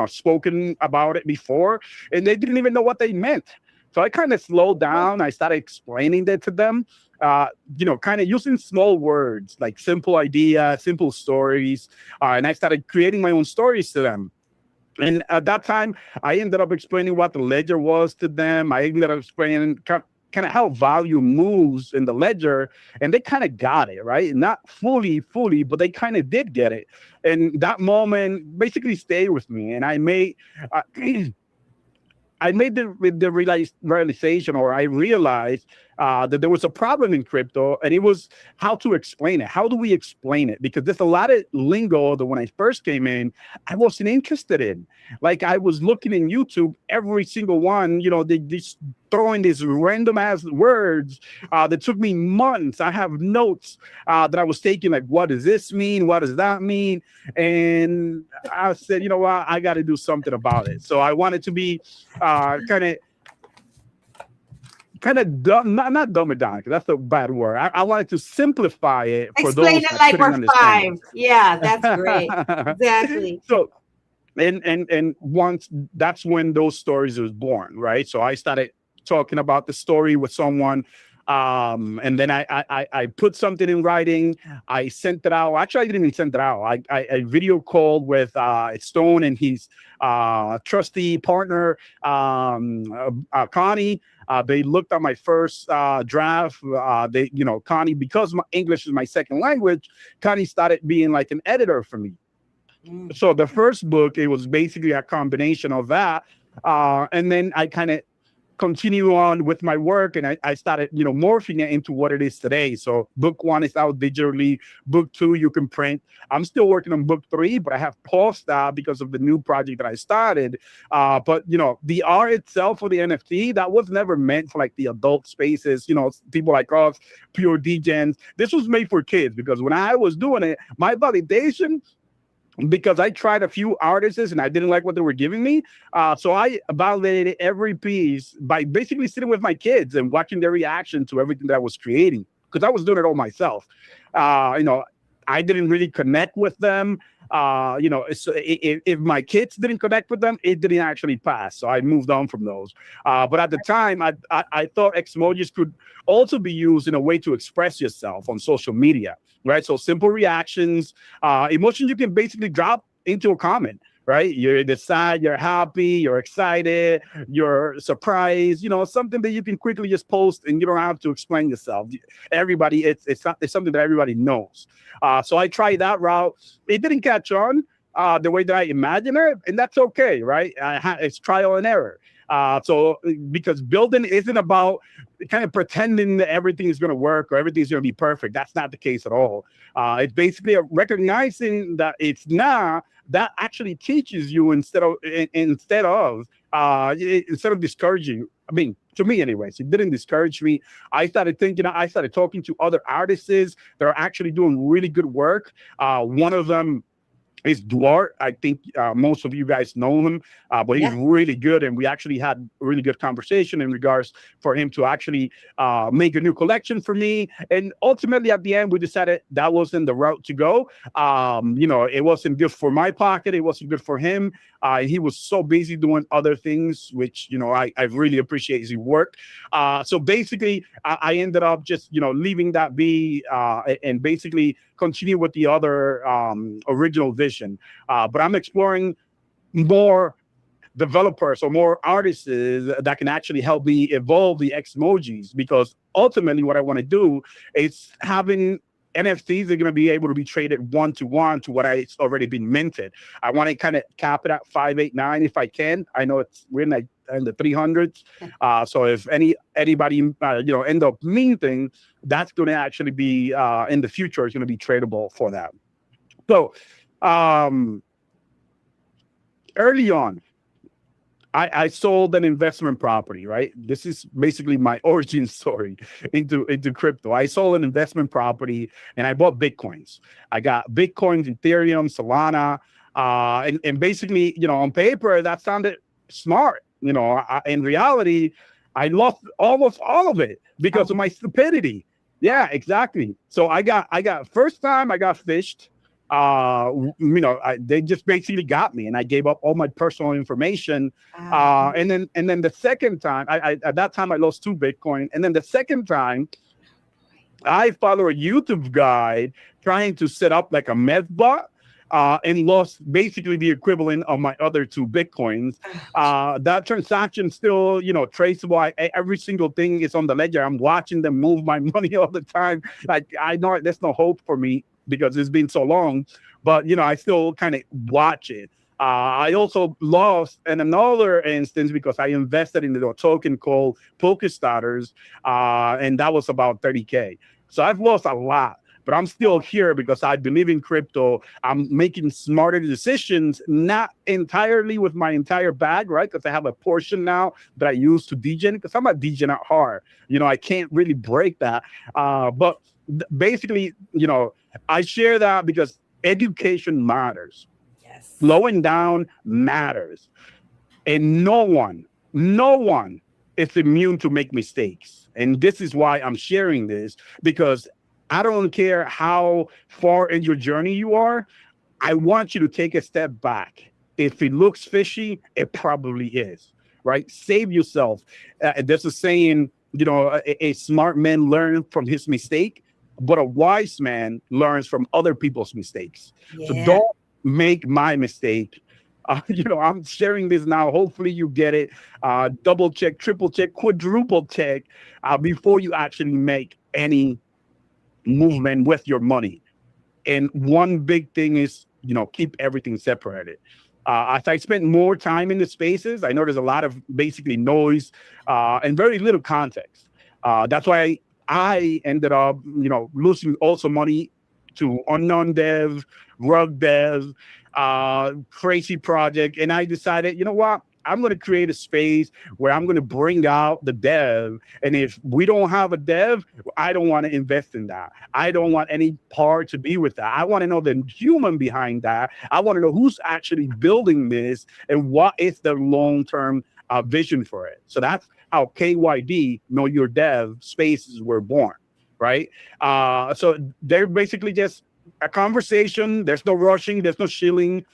spoken about it before, and they didn't even know what they meant. So I kind of slowed down. I started explaining that to them, kind of using small words like simple ideas, simple stories, and I started creating my own stories to them. And at that time, I ended up explaining what the ledger was to them. I ended up explaining kind of how value moves in the ledger, and they kind of got it, right? Not fully, but they kind of did get it. And that moment basically stayed with me. And I made the realization, or I realized that there was a problem in crypto, and it was how to explain it. How do we explain it? Because there's a lot of lingo that when I first came in, I wasn't interested in. Like I was looking in YouTube, every single one, they just throwing these random ass words that took me months. I have notes that I was taking, like, what does this mean? What does that mean? And I said, you know what? I got to do something about it. So I wanted to be kind of dumb, not dumb it down, because that's a bad word. I wanted to simplify it for Explain those it that like couldn't we're understand 5. Yeah, that's great. it. Exactly. So, and once that's when those stories was born, right? So I started talking about the story with someone, and then I put something in writing. I sent it out. Actually, I didn't even send it out. I video called with Stone and his trustee partner, Connie. They looked at my first draft. Connie, because English is my second language, Connie started being like an editor for me. So the first book, it was basically a combination of that. And then I kind of continue on with my work, and I started, morphing it into what it is today. So book 1 is out digitally. Book 2, you can print. I'm still working on book 3, but I have paused that because of the new project that I started. But, the art itself for the NFT, that was never meant for like the adult spaces, people like us, pure degens. This was made for kids, because when I was doing it, my validation, because I tried a few artists and I didn't like what they were giving me. So I validated every piece by basically sitting with my kids and watching their reaction to everything that I was creating, because I was doing it all myself. I didn't really connect with them. If my kids didn't connect with them, it didn't actually pass. So I moved on from those. But at the time, I thought Xmojis could also be used in a way to express yourself on social media, right? So simple reactions, emotions you can basically drop into a comment, right? You're sad, you're happy, you're excited, you're surprised, something that you can quickly just post and you don't have to explain yourself. Everybody, it's something that everybody knows. So I tried that route. It didn't catch on the way that I imagined it, and that's okay, right? It's trial and error. So because building isn't about kind of pretending that everything is going to work or everything's going to be perfect. That's not the case at all. It's basically recognizing that it's not. That actually teaches you instead of discouraging. I mean, to me anyways, it didn't discourage me. I started talking to other artists that are actually doing really good work. One of them is Duarte. I think most of you guys know him, but he's really good. And we actually had a really good conversation in regards for him to actually make a new collection for me. And ultimately, at the end, we decided that wasn't the route to go. It wasn't good for my pocket. It wasn't good for him. He was so busy doing other things, which, I really appreciate his work. So basically, I ended up just, leaving that be and basically continue with the other original vision. But I'm exploring more developers or more artists that can actually help me evolve the Xmojis, because ultimately what I want to do is having NFTs are going to be able to be traded 1-to-1 to what it's already been minted. I want to kind of cap it at 589 if I can. I know we're in the 300s. So if anybody end up minting, that's going to actually be in the future. It's going to be tradable for that. So early on, I sold an investment property, right? This is basically my origin story into crypto. I sold an investment property and I bought Bitcoins. I got Bitcoins, Ethereum, Solana, and basically, on paper, that sounded smart. In reality, I lost almost all of it because of my stupidity. Yeah, exactly. So I got first time I got fished. They just basically got me, and I gave up all my personal information. And then the second time, I at that time I lost 2 Bitcoin, and then the second time, I follow a YouTube guide trying to set up like a meth bot. And lost basically the equivalent of my other 2 Bitcoins. That transaction still, traceable. Every single thing is on the ledger. I'm watching them move my money all the time. Like, I know there's no hope for me because it's been so long, but I still kind of watch it. I also lost in another instance because I invested in a token called Poke Starters, and that was about 30K. So I've lost a lot. But I'm still here because I believe in crypto. I'm making smarter decisions, not entirely with my entire bag, right? Because I have a portion now that I use to degen, because I'm a degen at heart. I can't really break that. But basically, I share that because education matters. Yes. Slowing down matters. And no one is immune to make mistakes. And this is why I'm sharing this, because I don't care how far in your journey you are. I want you to take a step back. If it looks fishy, it probably is, right? Save yourself. There's a saying, a smart man learns from his mistake, but a wise man learns from other people's mistakes. Yeah. So don't make my mistake. I'm sharing this now. Hopefully you get it. Double check, triple check, quadruple check before you actually make any movement with your money. And one big thing is, keep everything separated. As I spend more time in the spaces, I know there's a lot of basically noise and very little context. That's why I ended up, losing also money to unknown dev, rug dev, crazy project. And I decided, you know what? I'm going to create a space where I'm going to bring out the dev. And if we don't have a dev, I don't want to invest in that. I don't want any part to be with that. I want to know the human behind that. I want to know who's actually building this and what is the long-term vision for it. So that's how KYD, Know Your Dev, spaces were born, right? So they're basically just a conversation. There's no rushing. There's no shilling.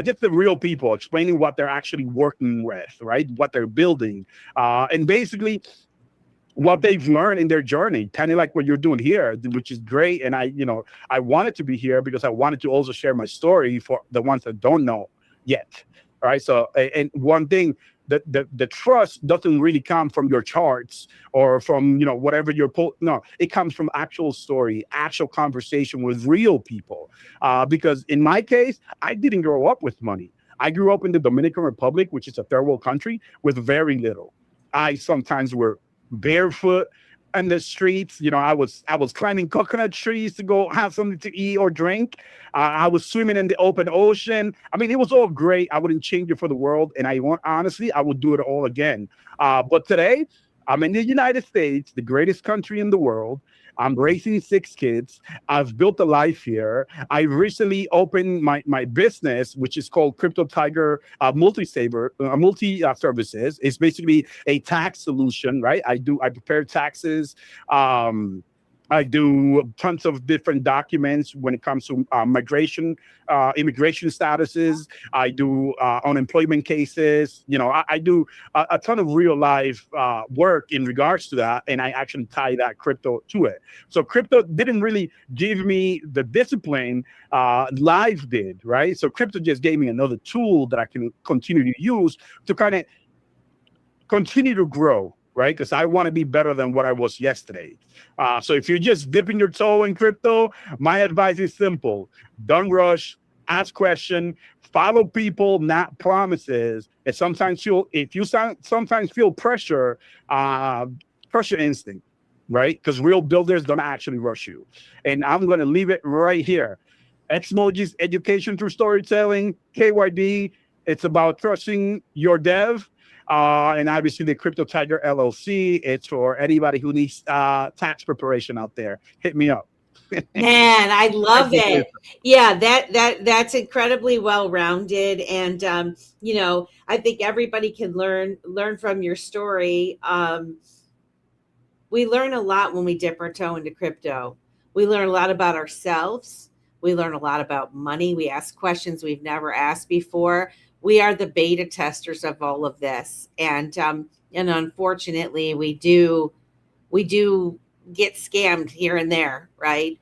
Just the real people explaining what they're actually working with, right? What they're building, and basically what they've learned in their journey, kind of like what you're doing here, which is great. And I wanted to be here because I wanted to also share my story for the ones that don't know yet, right? So, and one thing, the trust doesn't really come from your charts or from whatever you're no, it comes from actual story, actual conversation with real people. Because in my case, I didn't grow up with money. I grew up in the Dominican Republic, which is a third world country, with very little. I sometimes were barefoot in the streets. I was climbing coconut trees to go have something to eat or drink. I was swimming in the open ocean. I mean, it was all great. I wouldn't change it for the world. And I would do it all again. But today, I'm in the United States, the greatest country in the world. I'm raising 6 kids. I've built a life here. I recently opened my business, which is called UgATiger multi services. It's basically a tax solution, right? I prepare taxes. I do tons of different documents when it comes to immigration statuses. I do unemployment cases. I do a ton of real life work in regards to that, and I actually tie that crypto to it. So crypto didn't really give me the discipline, life did, right? So crypto just gave me another tool that I can continue to use to kind of continue to grow, right? Because I want to be better than what I was yesterday. So if you're just dipping your toe in crypto, my advice is simple. Don't rush, ask questions, follow people, not promises. And sometimes if you sometimes feel pressure, trust your instinct, right? Because real builders don't actually rush you. And I'm going to leave it right here. Xmojis, education through storytelling, KYD. It's about trusting your dev And obviously the UgATiger LLC, it's for anybody who needs tax preparation out there. Hit me up. Man, I love Thank you, it. Yeah, that's incredibly well rounded, and I think everybody can learn from your story. We learn a lot when we dip our toe into crypto. We learn a lot about ourselves. We learn a lot about money. We ask questions we've never asked before. We are the beta testers of all of this, and unfortunately, we do get scammed here and there, right?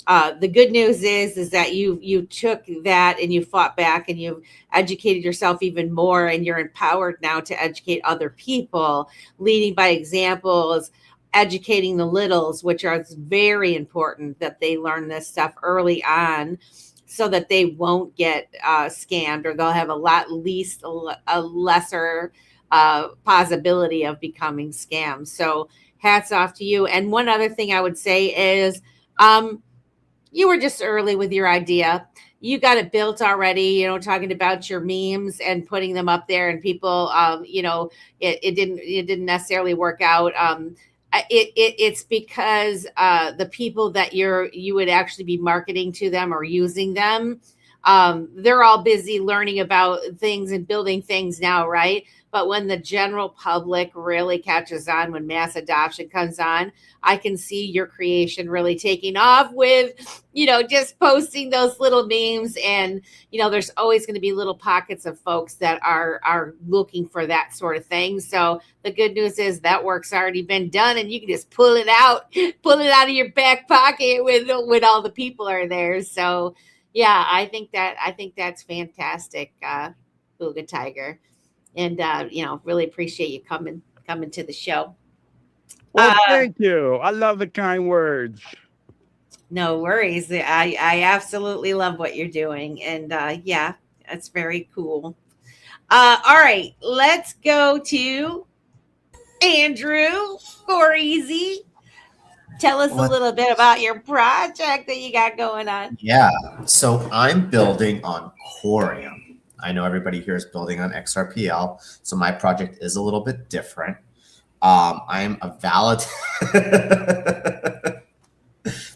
The good news is that you took that and you fought back and you've educated yourself even more, and you're empowered now to educate other people, leading by examples, educating the littles, which are very important that they learn this stuff early on so that they won't get scammed, or they'll have a lesser possibility of becoming scammed. So hats off to you. And one other thing I would say is you were just early with your idea. You got it built already, talking about your memes and putting them up there, and people, it didn't necessarily work out. It's because the people that you would actually be marketing to them or using them, they're all busy learning about things and building things now, right? But when the general public really catches on, when mass adoption comes on, I can see your creation really taking off with, just posting those little memes. And, there's always going to be little pockets of folks that are looking for that sort of thing. So the good news is that work's already been done, and you can just pull it out of your back pocket when all the people are there. So yeah, I think that's fantastic, UgATiger. And really appreciate you coming to the show. Well, thank you. I love the kind words. No worries. I absolutely love what you're doing, and yeah, that's very cool. All right, let's go to Andrew Coreezy. Tell us a little bit about your project that you got going on. Yeah, so I'm building on Coreum. I know everybody here is building on XRPL, so my project is a little bit different. I'm a valid.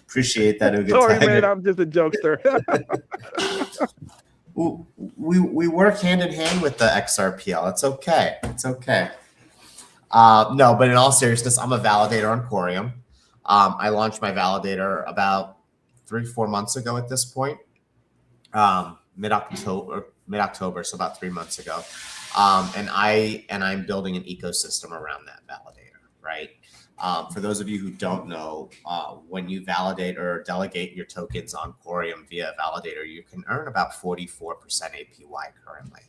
Appreciate that, UgATiger. Sorry, man, I'm just a jokester. we work hand in hand with the XRPL. It's okay. It's okay. No, but in all seriousness, I'm a validator on Coreum. I launched my validator about 3-4 months ago at this point. Mid-October, so about 3 months ago. And I'm building an ecosystem around that validator, right? For those of you who don't know, when you validate or delegate your tokens on Coreum via validator, you can earn about 44% APY currently.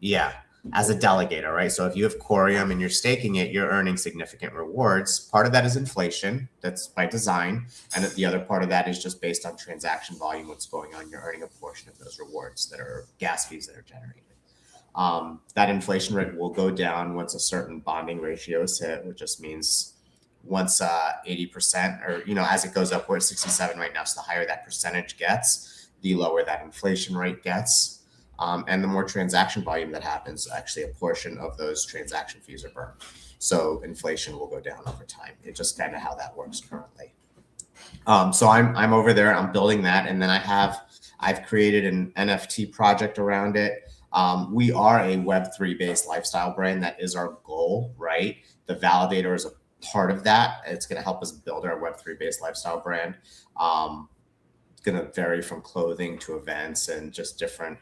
Yeah, as a delegator, right? So if you have Coreum and you're staking it, you're earning significant rewards. Part of that is inflation. That's by design. And the other part of that is just based on transaction volume, what's going on. You're earning a portion of those rewards that are gas fees that are generated. That inflation rate will go down once a certain bonding ratio is hit, which just means once 80%, or as it goes up, we're at 67 right now. So the higher that percentage gets, the lower that inflation rate gets. And the more transaction volume that happens, actually a portion of those transaction fees are burned. So inflation will go down over time. It's just kind of how that works currently. So I'm over there, I'm building that. And then I've created an NFT project around it. We are a Web3 based lifestyle brand. That is our goal, right? The validator is a part of that. It's going to help us build our Web3 based lifestyle brand. It's going to vary from clothing to events and just different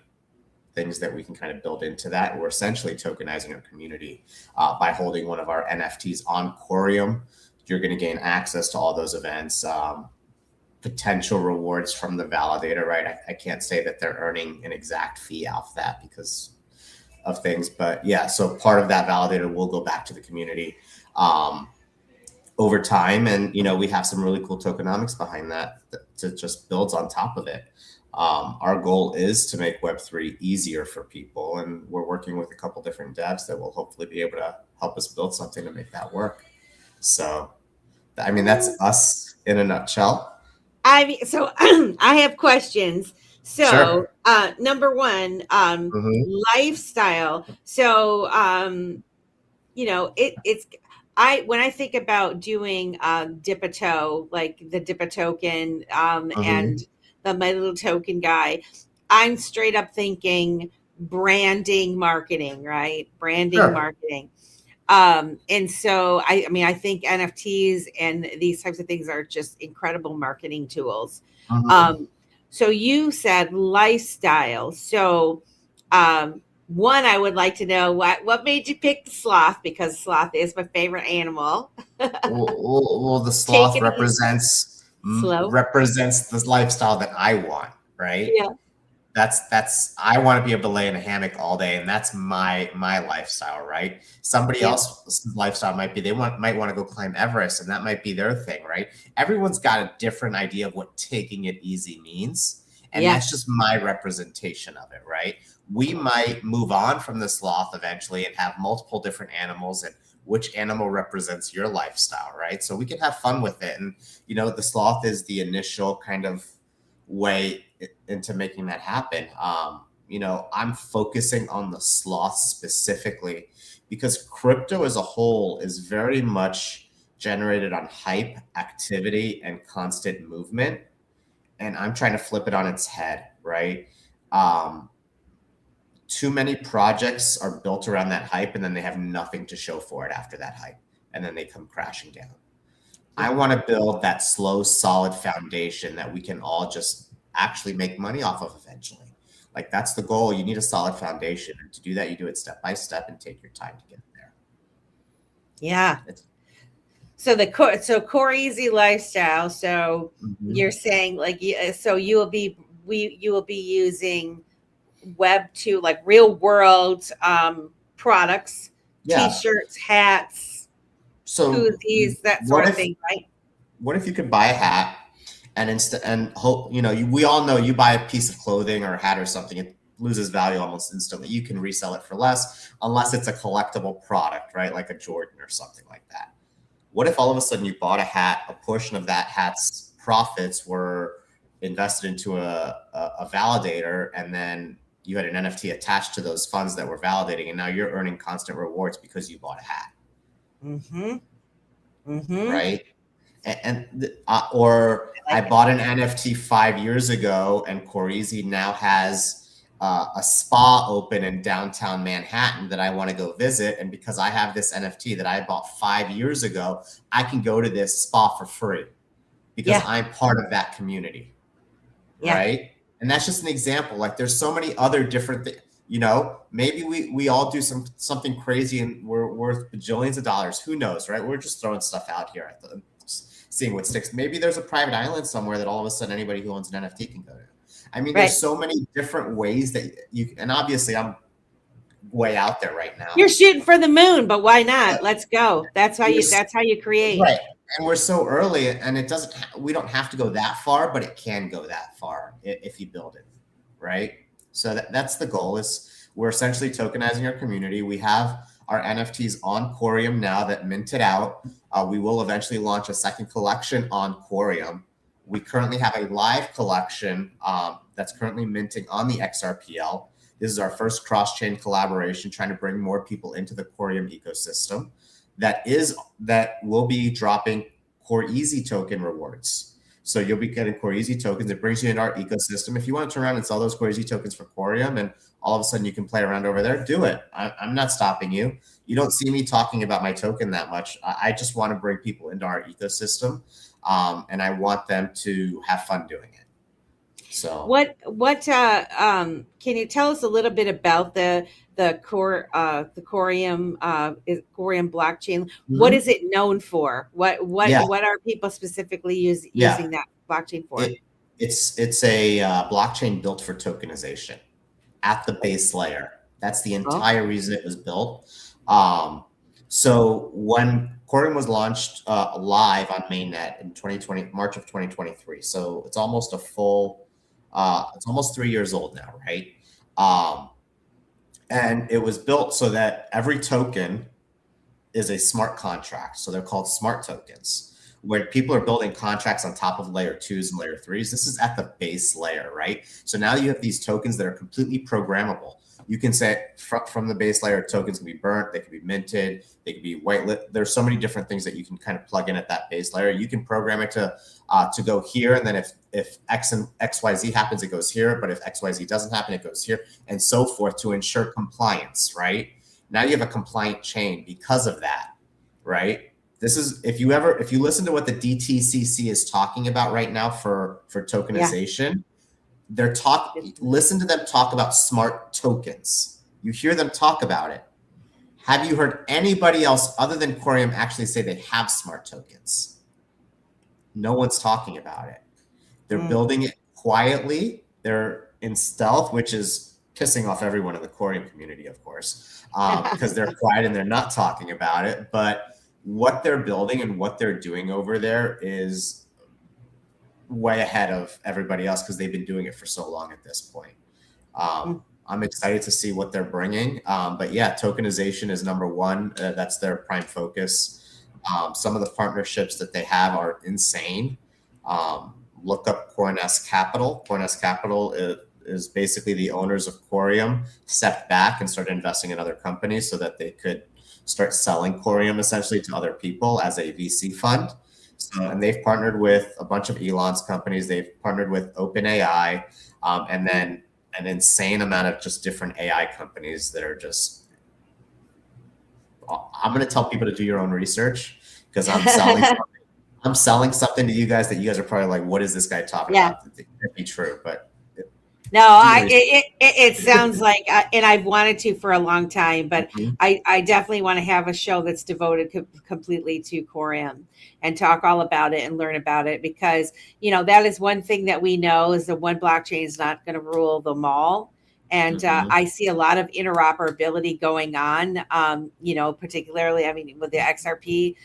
things that we can kind of build into that. We're essentially tokenizing our community by holding one of our NFTs on Coreum. You're going to gain access to all those events, potential rewards from the validator, right? I can't say that they're earning an exact fee off that because of things, but yeah, so part of that validator will go back to the community over time. And, we have some really cool tokenomics behind that to just builds on top of it. Our goal is to make Web3 easier for people, and we're working with a couple different devs that will hopefully be able to help us build something to make that work. So, that's us in a nutshell. So I have questions. So, Sure. number one, Mhm. lifestyle. So, it's when I think about doing dip a toe, like the dip a token, and Mhm. the my little token guy, I'm straight up thinking branding marketing, right? Branding Sure. marketing. And so I mean, I think NFTs and these types of things are just incredible marketing tools. Mhm. Um, so you said lifestyle. So, one, I would like to know what made you pick the sloth, because sloth is my favorite animal. Well, the Take sloth it easy, slow. represents the lifestyle that I want, right? Yeah, That's I want to be able to lay in a hammock all day, and that's my lifestyle, right? Somebody yeah, else's lifestyle might be might want to go climb Everest, and that might be their thing, right? Everyone's got a different idea of what taking it easy means, and yeah, that's just my representation of it, right? We might move on from the sloth eventually and have multiple different animals, and which animal represents your lifestyle, right? So we can have fun with it, and the sloth is the initial kind of way into making that happen. I'm focusing on the sloth specifically because crypto as a whole is very much generated on hype, activity, and constant movement. And I'm trying to flip it on its head, right? Um, Too many projects are built around that hype and then they have nothing to show for it after that hype. And then they come crashing down. I yeah. want to build that slow, solid foundation that we can all just actually make money off of eventually. Like that's the goal. You need a solid foundation. And to do that, you do it step by step and take your time to get there. Yeah. It's, So Coreezy lifestyle. So Mhm. you're saying so you will be using Web 2, like real world products, Yeah. t-shirts, hats, So koozies, that what sort of if thing, right? you could buy a hat and hope we all know you buy a piece of clothing or a hat or something, it loses value almost instantly. You can resell it for less unless it's a collectible product, right? Like a Jordan or something like that. What if all of a sudden you bought a hat, a portion of that hat's profits were invested into a validator, and then you had an NFT attached to those funds that were validating, and now you're earning constant rewards because you bought a hat, Mm-hmm. Mm-hmm. right? Or I I like it. bought an NFT 5 years ago, and Coreezy now has a spa open in downtown Manhattan that I want to go visit. And because I have this NFT that I bought 5 years ago, I can go to this spa for free because Yeah. I'm part of that community, Yeah. right? And that's just an example. Like there's so many other different things. Maybe we all do something crazy and we're worth bajillions of dollars. Who knows, right? We're just throwing stuff out here seeing what sticks. Maybe there's a private island somewhere that all of a sudden anybody who owns an NFT can go to. I mean, Right. there's so many different ways that and obviously I'm way out there right You're now. shooting for the moon, but why not? Let's go. That's how you create. Right. And we're so early, and we don't have to go that far, but it can go that far if you build it, right? So that's the goal. Is we're essentially tokenizing our community. We have our NFTs on Coreum now that minted out. We will eventually launch a second collection on Coreum. We currently have a live collection that's currently minting on the XRPL. This is our first cross-chain collaboration, trying to bring more people into the Coreum ecosystem. That will be dropping Coreezy token rewards. So you'll be getting Coreezy tokens. It brings you into our ecosystem. If you want to turn around and sell those Coreezy tokens for Coreum and all of a sudden you can play around over there, do it. I'm not stopping you. You don't see me talking about my token that much. I just want to bring people into our ecosystem, and I want them to have fun doing it. So Can you tell us a little bit about the Coreum Coreum blockchain? What is it known for? What are people specifically using that blockchain for? It's a blockchain built for tokenization at the base layer. That's the entire reason it was built. So when Coreum was launched live on mainnet in March of 2023, so it's almost it's almost 3 years old now, right? And it was built so that every token is a smart contract. So they're called smart tokens. where people are building contracts on top of layer 2s and layer 3s. This is at the base layer, right? So now you have these tokens that are completely programmable. You can say from the base layer, tokens can be burnt, they can be minted, they can be whitelit. There's so many different things that you can kind of plug in at that base layer. You can program it to go here, and then if X and XYZ happens, it goes here. But if XYZ doesn't happen, it goes here, and so forth, to ensure compliance, right? Now you have a compliant chain because of that, right? This is, if you listen to what the DTCC is talking about right now for tokenization, listen to them talk about smart tokens. You hear them talk about it. Have you heard anybody else other than Coreum actually say they have smart tokens? No one's talking about it. They're building it quietly. They're in stealth, which is pissing off everyone in the Coreum community, of course, because they're quiet and they're not talking about it. But what they're building and what they're doing over there is way ahead of everybody else because they've been doing it for so long at this point. I'm excited to see what they're bringing. But yeah, tokenization is number one. That's their prime focus. Some of the partnerships that they have are insane. Look up CoreNest Capital. CoreNest Capital is basically the owners of Coreum stepped back and started investing in other companies so that they could start selling Coreum essentially to other people as a VC fund. So, and they've partnered with a bunch of Elon's companies. They've partnered with OpenAI, and then an insane amount of just different AI companies that are just, I'm going to tell people to do your own research because I'm selling something. I'm selling something to you guys that you guys are probably like, what is this guy talking about? It can't be true, but no, it sounds like, and I've wanted to for a long time, but I definitely want to have a show that's devoted completely to Coreum and talk all about it and learn about it, because, that is one thing that we know is that one blockchain is not going to rule them all. And I see a lot of interoperability going on, particularly, with the XRP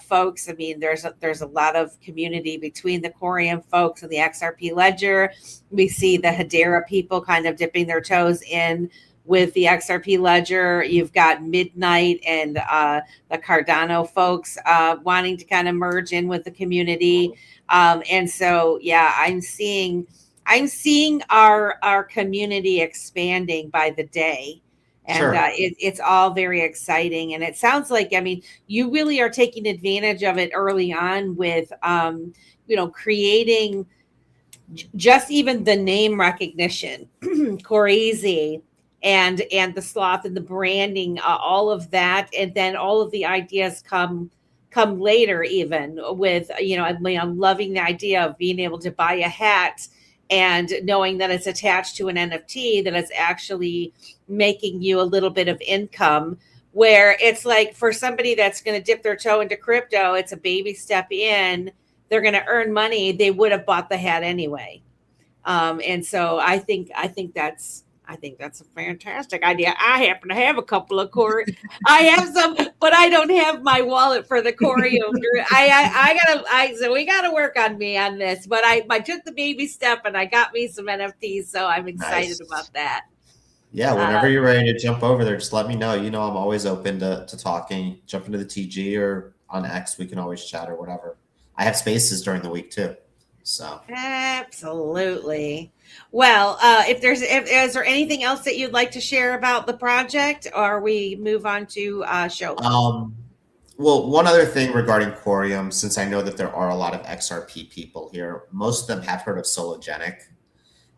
folks. There's a lot of community between the Coreum folks and the XRP ledger. We see the Hedera people kind of dipping their toes in with the XRP ledger. You've got Midnight and the Cardano folks wanting to kind of merge in with the community. And so, yeah, I'm seeing our community expanding by the day, and it's all very exciting. And it sounds like, you really are taking advantage of it early on with, creating just even the name recognition, Coreezy, and the Sloth and the branding, all of that, and then all of the ideas come later, even with, I'm loving the idea of being able to buy a hat and knowing that it's attached to an NFT that is actually making you a little bit of income, where it's like for somebody that's going to dip their toe into crypto, it's a baby step in. They're going to earn money. They would have bought the hat anyway. And so I think that's a fantastic idea. I happen to have a couple of I have some, but I don't have my wallet for the Coreum. So we got to work on me on this. But I took the baby step and I got me some NFTs, so I'm excited about that. Yeah, whenever you're ready to jump over there, just let me know. I'm always open to talking. Jump into the TG or on X, we can always chat or whatever. I have spaces during the week too. So absolutely. Well, is there anything else that you'd like to share about the project, or we move on to show? Well, one other thing regarding Coreum, since I know that there are a lot of XRP people here, most of them have heard of Sologenic.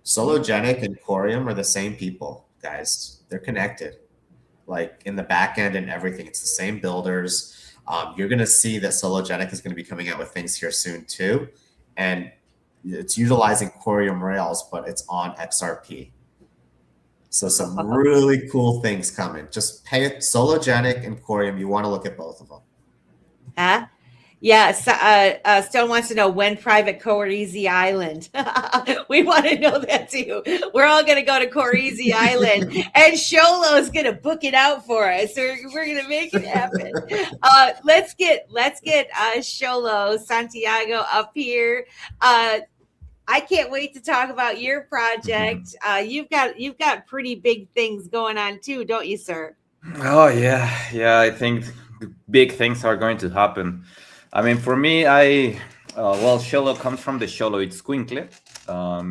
Sologenic and Coreum are the same people, guys. They're connected, like in the back end and everything. It's the same builders. You're going to see that Sologenic is going to be coming out with things here soon too. And it's utilizing Coreum Rails, but it's on XRP. So some really cool things coming. Just pay it. Sologenic and Coreum, you want to look at both of them. Yeah. Stone wants to know when private Coreezy Island. We want to know that too. We're all going to go to Coreezy Island, and Xolos is going to book it out for us. So we're going to make it happen. Let's get Xolos Santiago up here. I can't wait to talk about your project. You've got pretty big things going on too, don't you, sir? Oh yeah. I think big things are going to happen. I mean, for me, well, Xolo comes from the Xoloitzcuincle.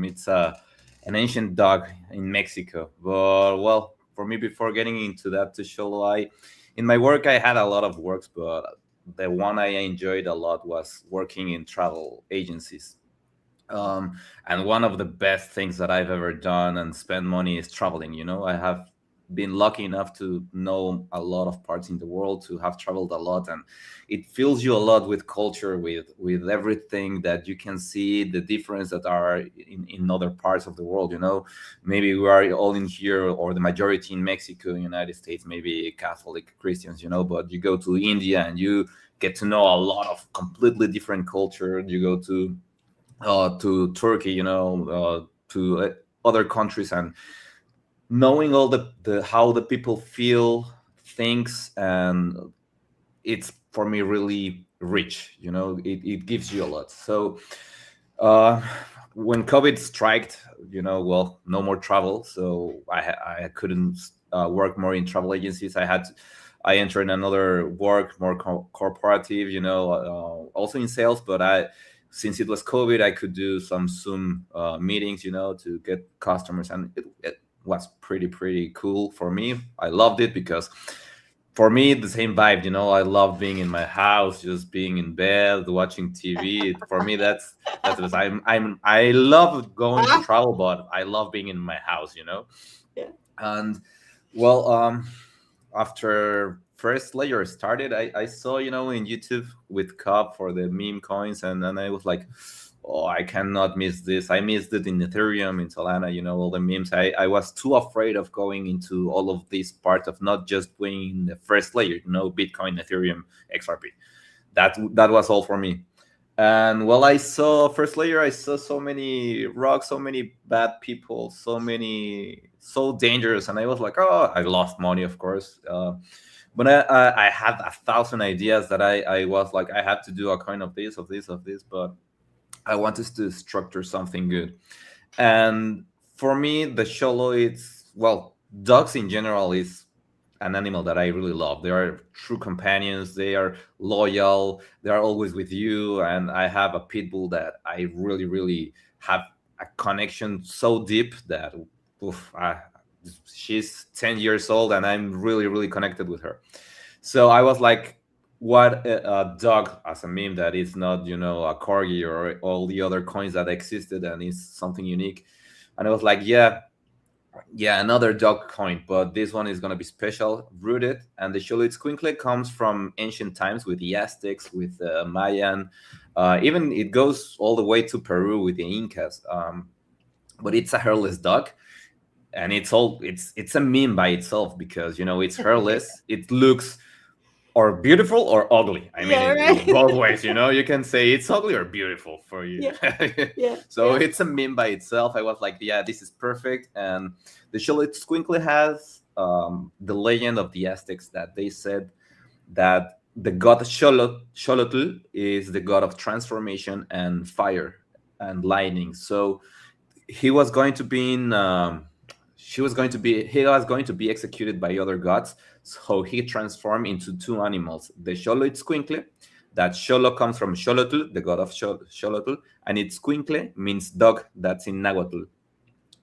It's an ancient dog in Mexico. But well, for me, before getting into that to Xolo, in my work, I had a lot of works, but the one I enjoyed a lot was working in travel agencies. And one of the best things that I've ever done and spent money is traveling. I have been lucky enough to know a lot of parts in the world, to have traveled a lot, and it fills you a lot with culture, with everything that you can see, the difference that are in other parts of the world. Maybe we are all in here, or the majority in Mexico, United States, maybe Catholic Christians, but you go to India and you get to know a lot of completely different culture. You go to Turkey, to other countries, and knowing all the how the people feel things, and it's for me really rich. It gives you a lot. So uh, when COVID striked, well, no more travel, so I couldn't work more in travel agencies. I entered another work, more corporative, also in sales, but since it was COVID, I could do some Zoom meetings, to get customers, and it was pretty cool for me. I loved it because for me, the same vibe, I love being in my house, just being in bed, watching TV. For me, that's what I love going to travel, but I love being in my house. Yeah. And well, after first layer started, I saw, in YouTube with Cup for the meme coins, and then I was like, oh, I cannot miss this. I missed it in Ethereum, in Solana, all the memes. I was too afraid of going into all of this part of not just being the first layer, Bitcoin, Ethereum, XRP. That was all for me. And well, I saw first layer, I saw so many rocks, so many bad people, so dangerous. And I was like, oh, I lost money, of course. But I had 1,000 ideas that I was like, I had to do a coin of this, but I wanted to structure something good. And for me, the Xolo, dogs in general is an animal that I really love. They are true companions. They are loyal. They are always with you. And I have a pit bull that I really, really have a connection so deep that she's 10 years old and I'm really, really connected with her. So I was like, what a dog as a meme that is not, a corgi or all the other coins that existed and is something unique. And I was like, yeah, another dog coin, but this one is going to be special, rooted. And the Xoloitzcuincle comes from ancient times with the Aztecs, with Mayan. Even it goes all the way to Peru with the Incas. But it's a hairless dog. And it's a meme by itself because, it's hairless. It looks or beautiful or ugly. I mean, in both ways, you can say it's ugly or beautiful for you. Yeah. So it's a meme by itself. I was like, yeah, this is perfect. And the Xoloitzcuincle has the legend of the Aztecs that they said that the god Xolotl is the god of transformation and fire and lightning. So he was going to be he was going to be executed by other gods. So he transformed into two animals, the Xoloitzcuincle, that Xolo comes from Xolotl, the god of Xolotl, and Itzcuincle means dog, that's in Nahuatl.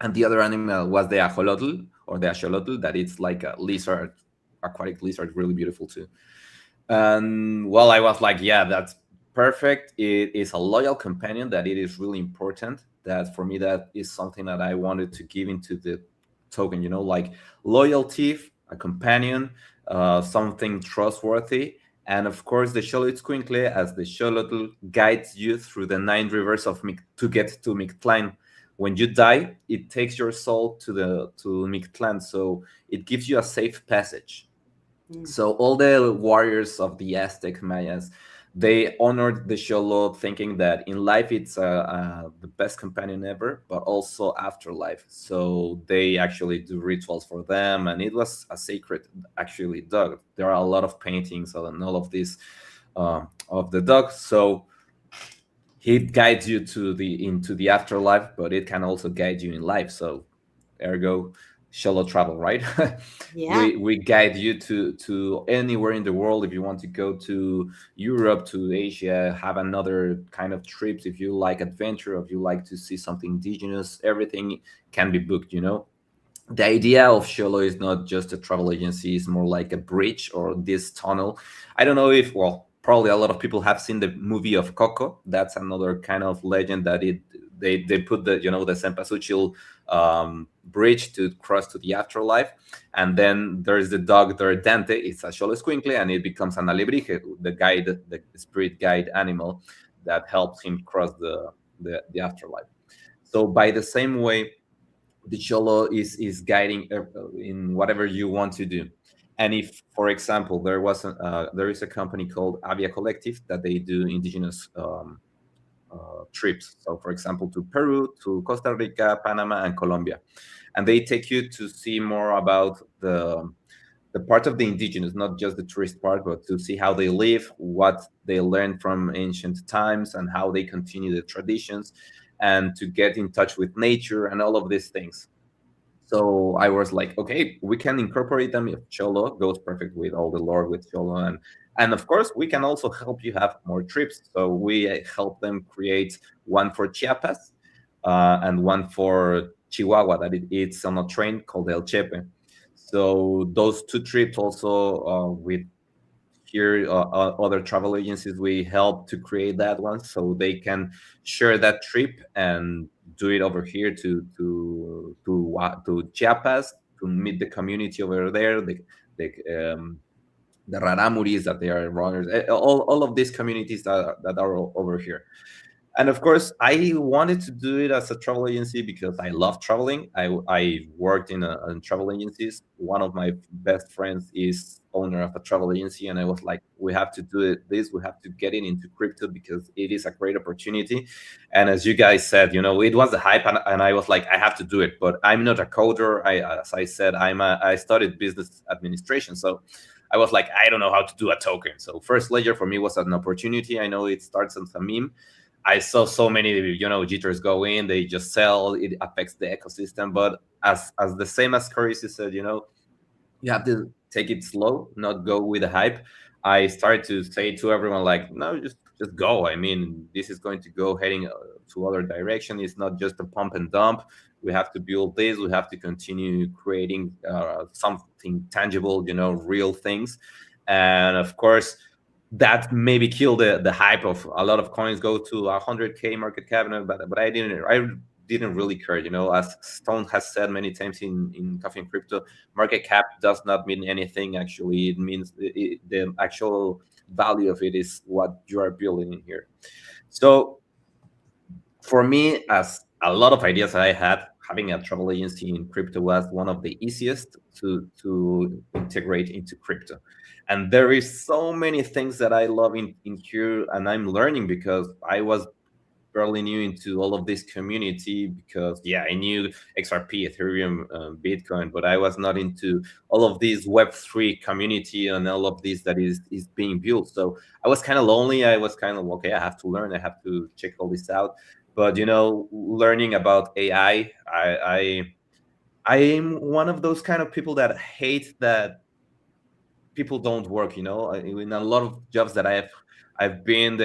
And the other animal was the Ajolotl, or the Axolotl, that it's like a lizard, aquatic lizard, really beautiful too. And well, I was like, yeah, that's perfect. It is a loyal companion, that it is really important. That for me, that is something that I wanted to give into the token, like loyalty, a companion, something trustworthy. And of course, the Xoloitzcuincle, as the Xolotl, guides you through the 9 rivers to get to Mictlan. When you die, it takes your soul to Mictlan, so it gives you a safe passage. So all the warriors of the Aztec Mayas, they honored the Xolo, thinking that in life it's the best companion ever, but also afterlife. So they actually do rituals for them, and it was a sacred, actually, dog. There are a lot of paintings and all of this of the dog. So it guides you into the afterlife, but it can also guide you in life. So ergo, Xolo travel, right? Yeah. We guide you to anywhere in the world. If you want to go to Europe, to Asia, have another kind of trips. If you like adventure, if you like to see something indigenous, everything can be booked. The idea of Xolo is not just a travel agency; it's more like a bridge or this tunnel. I don't know if, well, probably a lot of people have seen the movie of Coco. That's another kind of legend that they put the Cempasúchil bridge to cross to the afterlife, and then there's the dog there, Dante. It's a Xolo squinkle, and it becomes an alebrije, the guide, the spirit guide animal that helps him cross the afterlife. So by the same way, the Cholo is guiding in whatever you want to do. And if, for example, there is a company called Avia Collective that they do indigenous trips. So, for example, to Peru, to Costa Rica, Panama, and Colombia, and they take you to see more about the part of the indigenous, not just the tourist part, but to see how they live, what they learned from ancient times, and how they continue the traditions, and to get in touch with nature and all of these things. So I was like, okay, we can incorporate them if Cholo goes perfect with all the lore with Cholo, and of course we can also help you have more trips. So we help them create one for Chiapas and one for Chihuahua that it's on a train called El Chepe. So those two trips also with here other travel agencies, we help to create that one so they can share that trip and do it over here to Chiapas to meet the community over there, the Raramuris that they are runners, all of these communities that are over here. And of course, I wanted to do it as a travel agency because I love traveling. I worked in travel agencies. One of my best friends is owner of a travel agency, and I was like, we have to do it. We have to get it into crypto because it is a great opportunity. And as you guys said, it was the hype, and I was like, I have to do it. But I'm not a coder. As I said, I studied business administration, so I was like, I don't know how to do a token. So First Ledger for me was an opportunity. I know it starts as a meme. I saw so many, jitters go in, they just sell, it affects the ecosystem. But as the same as Coreezy said, you have to take it slow, not go with the hype. I started to say to everyone, like, no, just go. I mean, this is going to go heading to other direction. It's not just a pump and dump. We have to build this. We have to continue creating something tangible, real things. And of course, that maybe killed the hype of a lot of coins go to 100K market cap, but I didn't really care, as Stone has said many times in Coffee and Crypto, market cap does not mean anything. Actually, it means the actual value of it is what you are building in here. So for me, as a lot of ideas I had, having a travel agency in crypto was one of the easiest to integrate into crypto. And there is so many things that I love in here, and I'm learning because I was fairly new into all of this community because I knew XRP, Ethereum, Bitcoin, but I was not into all of this Web3 community and all of this that is being built. So I was kind of lonely. I was kind of, okay, I have to learn, I have to check all this out. But learning about AI, I am one of those kind of people that hate that people don't work. In a lot of jobs that I've been,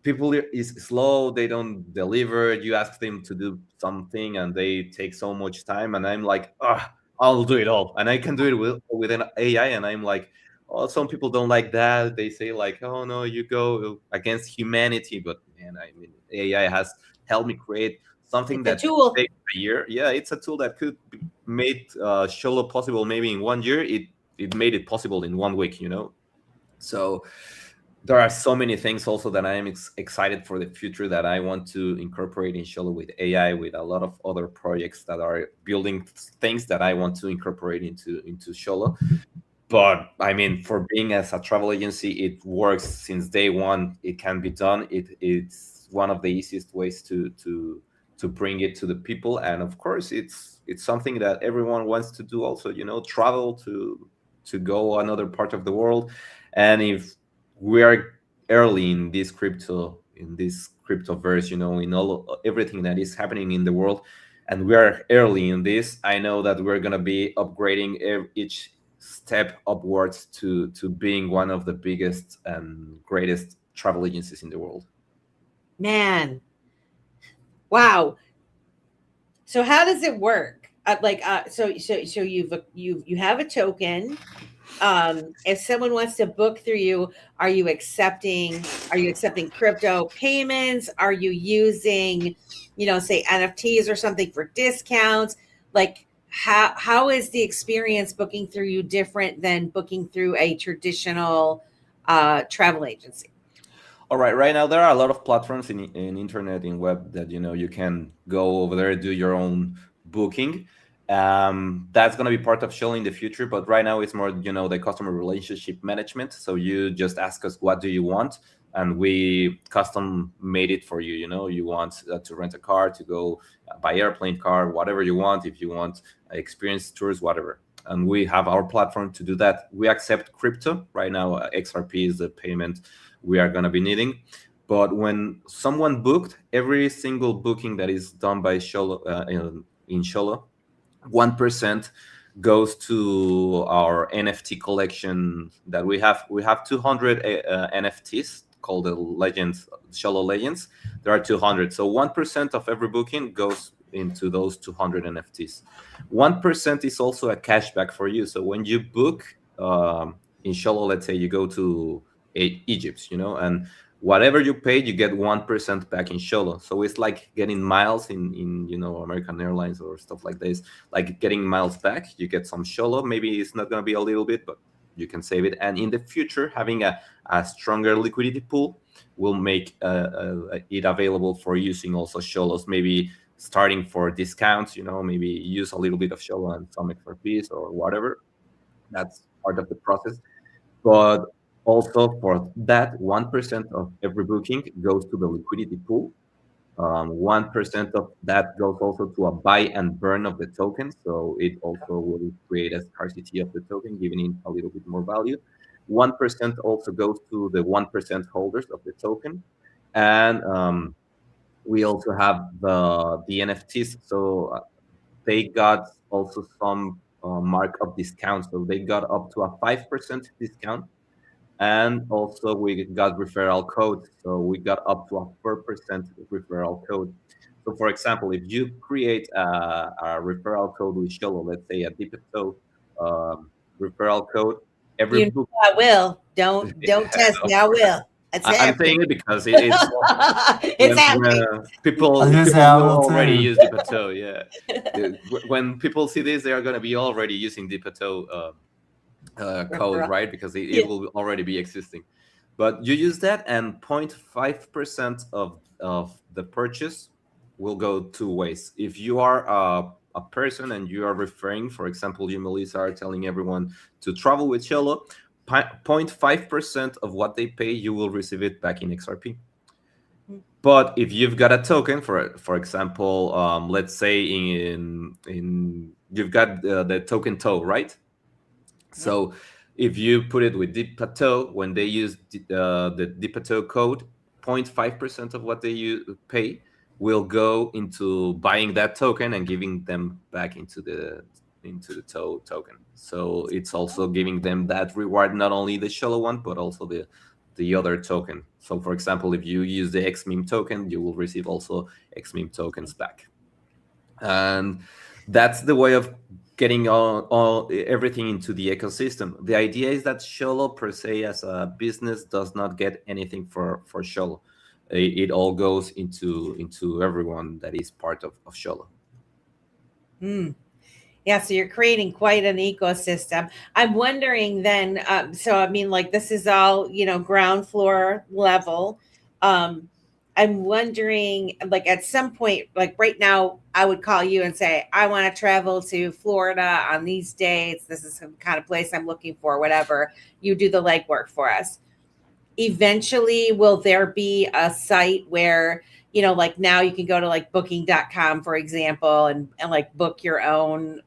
people is slow, they don't deliver. You ask them to do something and they take so much time, and I'm like, I'll do it all, and I can do it with an AI. And I'm like, oh, some people don't like that. They say like, oh no, you go against humanity. But man, I mean, AI has helped me create something It's a that tool. takes a year. Yeah, it's a tool that could make Xolo possible maybe in 1 year. It made it possible in 1 week. So there are so many things also that I am excited for the future that I want to incorporate in Xolo with AI, with a lot of other projects that are building things that I want to incorporate into Xolo. But I mean, for being as a travel agency, it works since day one. It can be done. It's one of the easiest ways to bring it to the people, and of course, it's something that everyone wants to do. Also, travel to go another part of the world, and if we are early in this cryptoverse, in everything that is happening in the world, and we are early in this. I know that we're going to be upgrading each step upwards to being one of the biggest and greatest travel agencies in the world. Man, wow. So how does it work? So you have a token. If someone wants to book through you, are you accepting crypto payments? Are you using, say NFTs or something for discounts? Like how is the experience booking through you different than booking through a traditional travel agency? All right, right now there are a lot of platforms in internet, in web, that you can go over there, do your own booking. That's going to be part of Shell in the future, but right now it's more the customer relationship management. So you just ask us, what do you want, and we custom made it for you. You want to rent a car, to go by airplane car, whatever you want. If you want experience tours, whatever, and we have our platform to do that. We accept crypto right now. XRP is the payment we are going to be needing. But when someone booked, every single booking that is done by Xolo, in Xolo, 1% goes to our NFT collection that we have. We have 200 NFTs called the Legends, Xolo Legends. There are 200. So 1% of every booking goes into those 200 NFTs. 1% is also a cashback for you. So when you book in Xolo, let's say you go to Egypt, and whatever you paid, you get 1% back in Xolo. So it's like getting miles in American Airlines or stuff like this, like getting miles back. You get some Xolo. Maybe it's not going to be a little bit, but you can save it. And in the future, having a stronger liquidity pool will make it available for using also Xolos, maybe starting for discounts, maybe use a little bit of Xolo and some XRPs or whatever. That's part of the process. But also for that, 1% of every booking goes to the liquidity pool. 1% of that goes also to a buy and burn of the token. So it also will create a scarcity of the token, giving it a little bit more value. 1% also goes to the 1% holders of the token. And we also have the NFTs. So they got also some mark of discount. So they got up to a 5% discount. And also we got referral code. So we got up to a 4% referral code. So for example, if you create a referral code with Xolo, let's say a DiPato referral code, every book. I will. Don't test me. I will. I'm saying it because it's happening. When people will already use DiPato. Yeah. When people see this, they are going to be already using DiPato code, right? Because it will already be existing. But you use that, and 0.5% of the purchase will go two ways. If you are a person and you are referring, for example, you, Melissa, are telling everyone to travel with Xolo, 0.5% of what they pay, you will receive it back in XRP. But if you've got a token, for example, let's say you've got the token TOE, right? So if you put it with DiPato, when they use the DiPato code, 0.5% of what they pay will go into buying that token and giving them back into the TOE token. So it's also giving them that reward, not only the Xolo one, but also the other token. So for example, if you use the XMeme token, you will receive also XMeme tokens back. And that's the way of getting all everything into the ecosystem. The idea is that Xolo per se as a business does not get anything for Xolo. It all goes into everyone that is part of Xolo. Yeah, so you're creating quite an ecosystem. I'm wondering then, so I mean, like this is all, ground floor level. I'm wondering, like at some point, like right now, I would call you and say, I want to travel to Florida on these dates. This is some kind of place I'm looking for, whatever. You do the legwork for us. Eventually, will there be a site where, like now you can go to like booking.com, for example, and like book your own,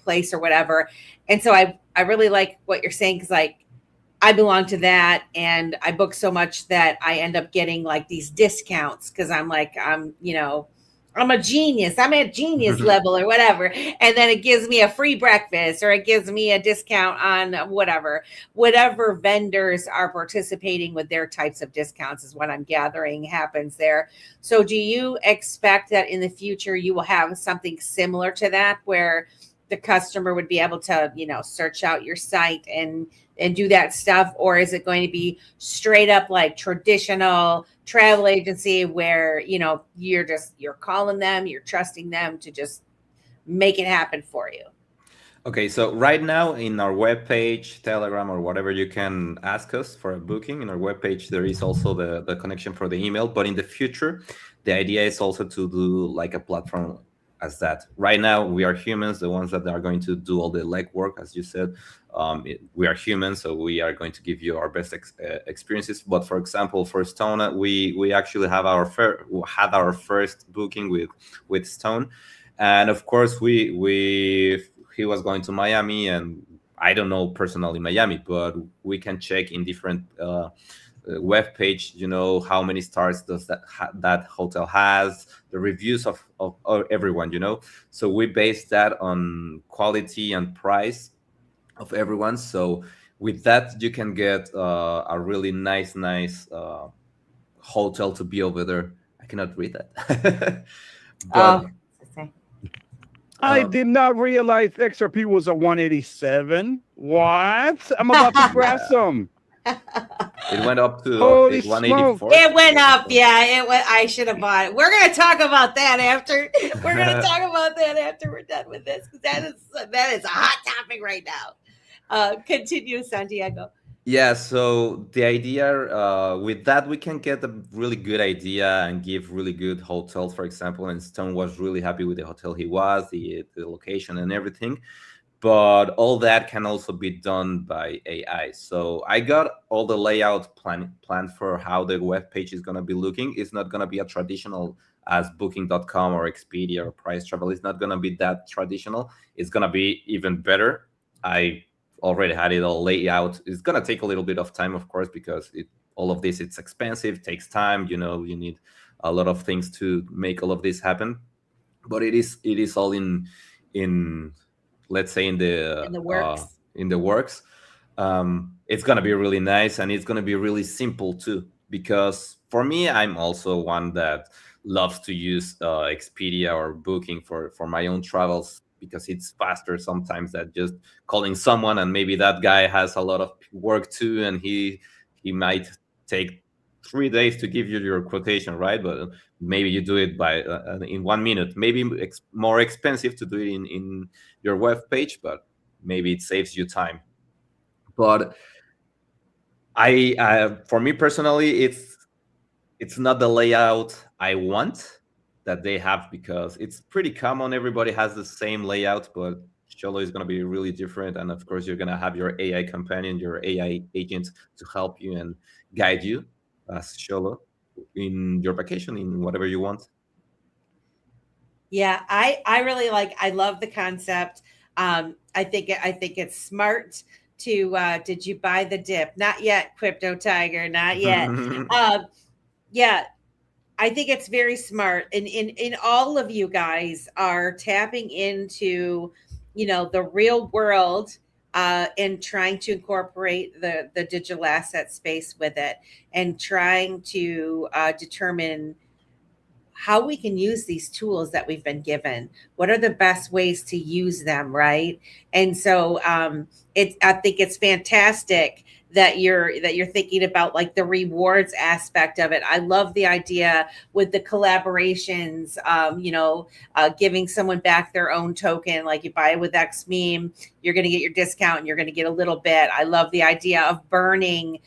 place or whatever. And so I really like what you're saying, because like, I belong to that, and I book so much that I end up getting like these discounts because I'm like, I'm a genius. I'm at genius level or whatever. And then it gives me a free breakfast, or it gives me a discount on whatever vendors are participating with their types of discounts is what I'm gathering happens there. So do you expect that in the future you will have something similar to that where the customer would be able to, search out your site and do that stuff? Or is it going to be straight up like traditional travel agency where, you're calling them, you're trusting them to just make it happen for you? Okay, so right now in our webpage, Telegram, or whatever, you can ask us for a booking. In our webpage, there is also the connection for the email. But in the future, the idea is also to do like a platform as that. Right now, we are humans, the ones that are going to do all the legwork, as you said. We are humans, so we are going to give you our best experiences. But for example, for Stone, we actually have had our first booking with Stone, and of course he was going to Miami, and I don't know personally Miami, but we can check in different web page, how many stars does that hotel has, the reviews of everyone, So we base that on quality and price of everyone. So with that, you can get a really nice hotel to be over there. I cannot read that. But I did not realize XRP was a 187. What? I'm about to grab some. It went up to Holy 184. smoke. It went up. Yeah, it went. I should have bought it. We're going to talk about that after. We're going to talk about that after we're done with this, because that is a hot topic right now. Continue, Santiago. Yeah, so the idea with that, we can get a really good idea and give really good hotels, for example. And Stone was really happy with the hotel he was, the location and everything. But all that can also be done by AI. So I got all the layout planned for how the web page is going to be looking. It's not going to be a traditional as Booking.com or Expedia or Price Travel. It's not going to be that traditional. It's going to be even better. I already had it all laid out. It's going to take a little bit of time, of course, because all of this, it's expensive, takes time. You need a lot of things to make all of this happen. But it is all in let's say in the works. It's going to be really nice, and it's going to be really simple too, because for me, I'm also one that loves to use Expedia or Booking for my own travels, because it's faster sometimes than just calling someone, and maybe that guy has a lot of work too, and he might take 3 days to give you your quotation, right? But maybe you do it by in 1 minute. Maybe it's more expensive to do it in your web page, but maybe it saves you time. But for me personally, it's not the layout I want that they have, because it's pretty common. Everybody has the same layout, but Xolo is going to be really different. And of course, you're going to have your AI companion, your AI agent to help you and guide you as Xolo in your vacation, in whatever you want. Yeah, I really I love the concept. I think it's smart to did you buy the dip? Not yet, UgATiger, not yet. Yeah, I think it's very smart. And in all of you guys are tapping into, the real world and trying to incorporate the digital asset space with it, and trying to determine how we can use these tools that we've been given. What are the best ways to use them, right? And so I think it's fantastic that you're thinking about the rewards aspect of it. I love the idea with the collaborations, giving someone back their own token. Like you buy it with XMeme, you're going to get your discount and you're going to get a little bit. I love the idea of burning,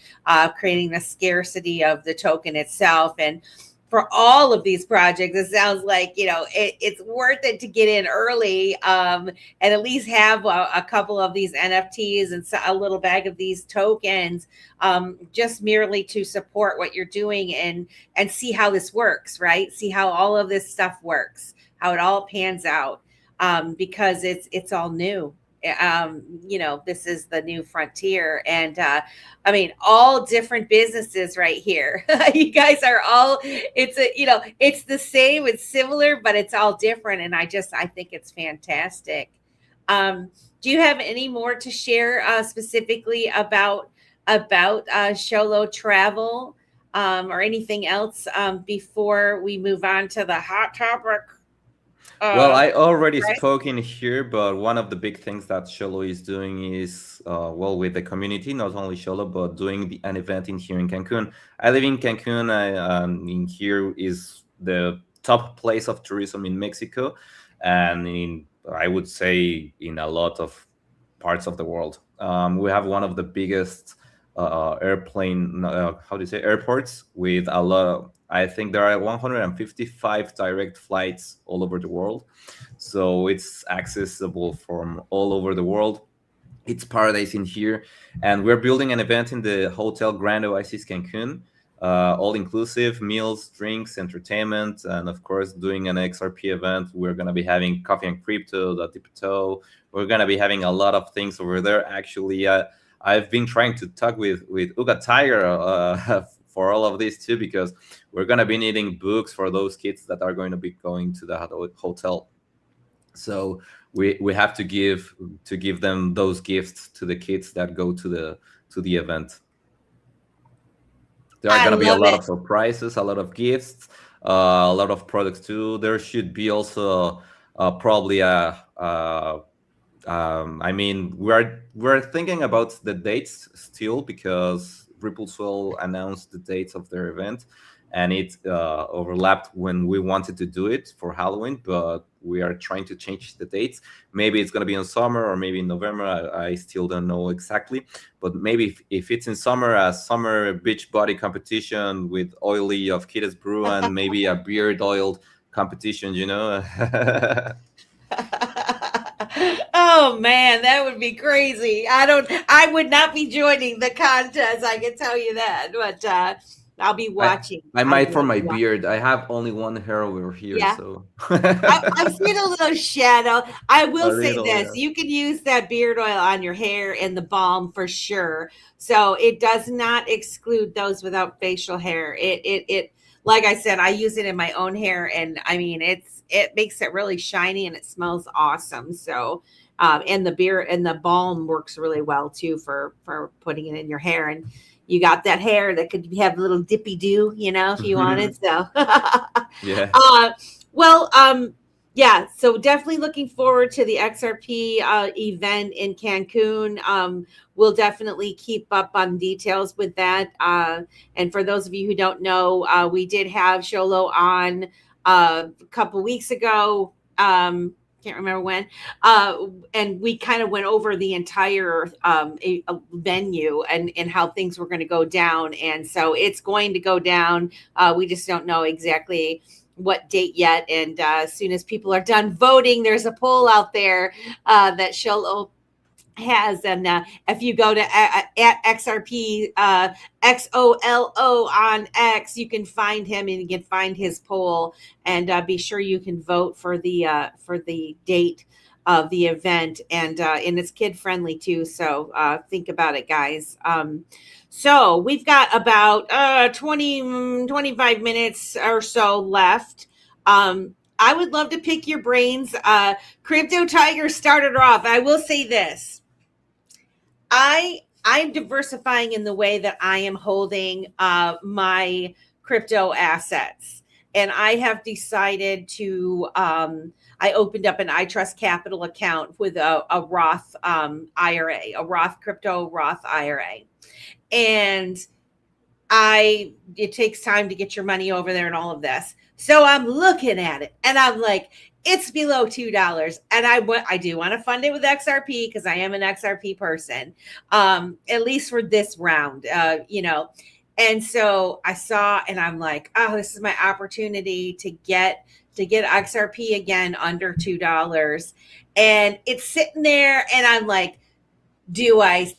creating the scarcity of the token itself. And for all of these projects, it sounds like, it's worth it to get in early and at least have a couple of these NFTs and a little bag of these tokens, just merely to support what you're doing and see how this works, right? See how all of this stuff works, how it all pans out, because it's all new. This is the new frontier. And I mean, all different businesses right here. You guys are all, it's the same, it's similar, but it's all different. And I think it's fantastic. Do you have any more to share specifically about Xolo travel or anything else before we move on to the hot topic? Well, I already right? spoke in here, but one of the big things that Xolo is doing is, with the community, not only Xolo, but doing an event in here in Cancun. I live in Cancun. In here is the top place of tourism in Mexico, and I would say in a lot of parts of the world. We have one of the biggest airports with a lot. I think there are 155 direct flights all over the world. So it's accessible from all over the world. It's paradise in here. And we're building an event in the Hotel Grand Oasis Cancun, all inclusive, meals, drinks, entertainment, and of course, doing an XRP event. We're going to be having coffee and crypto, the Tiptoe. We're going to be having a lot of things over there. Actually, I've been trying to talk with UgATiger for all of this too, because we're going to be needing books for those kids that are going to be going to the hotel. So we have to give them those gifts to the kids that go to the event. There are going to be a lot of surprises, a lot of gifts, a lot of products too. There should be also probably we're thinking about the dates still, because Rippleswell announced the dates of their event, and it overlapped when we wanted to do it for Halloween, but we are trying to change the dates. Maybe it's going to be in summer, or maybe in November. I still don't know exactly, but maybe if it's in summer, a summer beach body competition with oily of Keda's Brew and maybe a beard oiled competition, Oh man, that would be crazy. I would not be joining the contest, I can tell you that, but I'll be watching. I might for my beard. I have only one hair over here, Yeah. so I'm seeing a little shadow. I will A say little, this: yeah. you can use that beard oil on your hair and the balm for sure. So it does not exclude those without facial hair. It like I said, I use it in my own hair, and I mean it makes it really shiny and it smells awesome. So and the beard and the balm works really well too for putting it in your hair. And you got that hair that could have a little dippy do, if you wanted. So Yeah. yeah, so definitely looking forward to the XRP event in Cancun. We'll definitely keep up on details with that. And for those of you who don't know, we did have Xolo on a couple weeks ago. Can't remember when. And we kind of went over the entire venue and how things were going to go down. And so it's going to go down. We just don't know exactly what date yet. And as soon as people are done voting, there's a poll out there that Xolo has. And if you go to at XRP XOLO on X, you can find him and you can find his poll, and be sure you can vote for the date of the event. And it's kid friendly too. So think about it, guys. So we've got about 25 minutes or so left. I would love to pick your brains. Crypto Tiger started off. I will say this. I'm diversifying in the way that I am holding my crypto assets. And I have decided to, I opened up an iTrust Capital account with a Roth IRA, a Roth crypto Roth IRA. And it takes time to get your money over there and all of this. So I'm looking at it and I'm like, it's below $2. And I do want to fund it with XRP because I am an XRP person, at least for this round, And so I saw, and I'm like, oh, this is my opportunity to get XRP again under $2. And it's sitting there, and I'm like, do I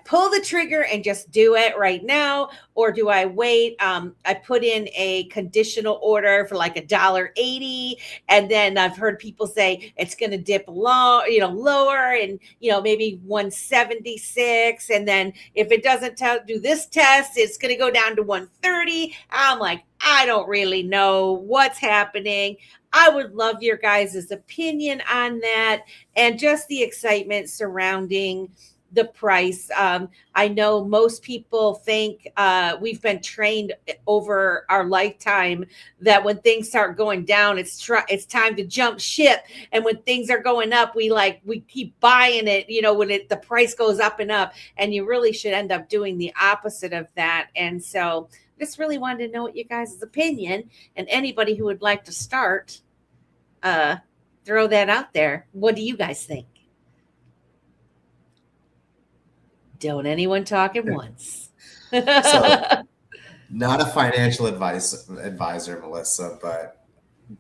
pull the trigger and just do it right now, or do I wait? I put in a conditional order for like $1.80, and then I've heard people say it's going to dip low, lower, and maybe 176, and then if it doesn't do this test, it's going to go down to 130. I'm like, I don't really know what's happening. I would love your guys' opinion on that, and just the excitement surrounding the price. I know most people think we've been trained over our lifetime that when things start going down, it's time to jump ship, and when things are going up, we keep buying it. When the price goes up and up, and you really should end up doing the opposite of that. And so, just really wanted to know what you guys' opinion, and anybody who would like to start. Throw that out there. What do you guys think? Don't anyone talk at once. So, not a financial advisor, Melissa, but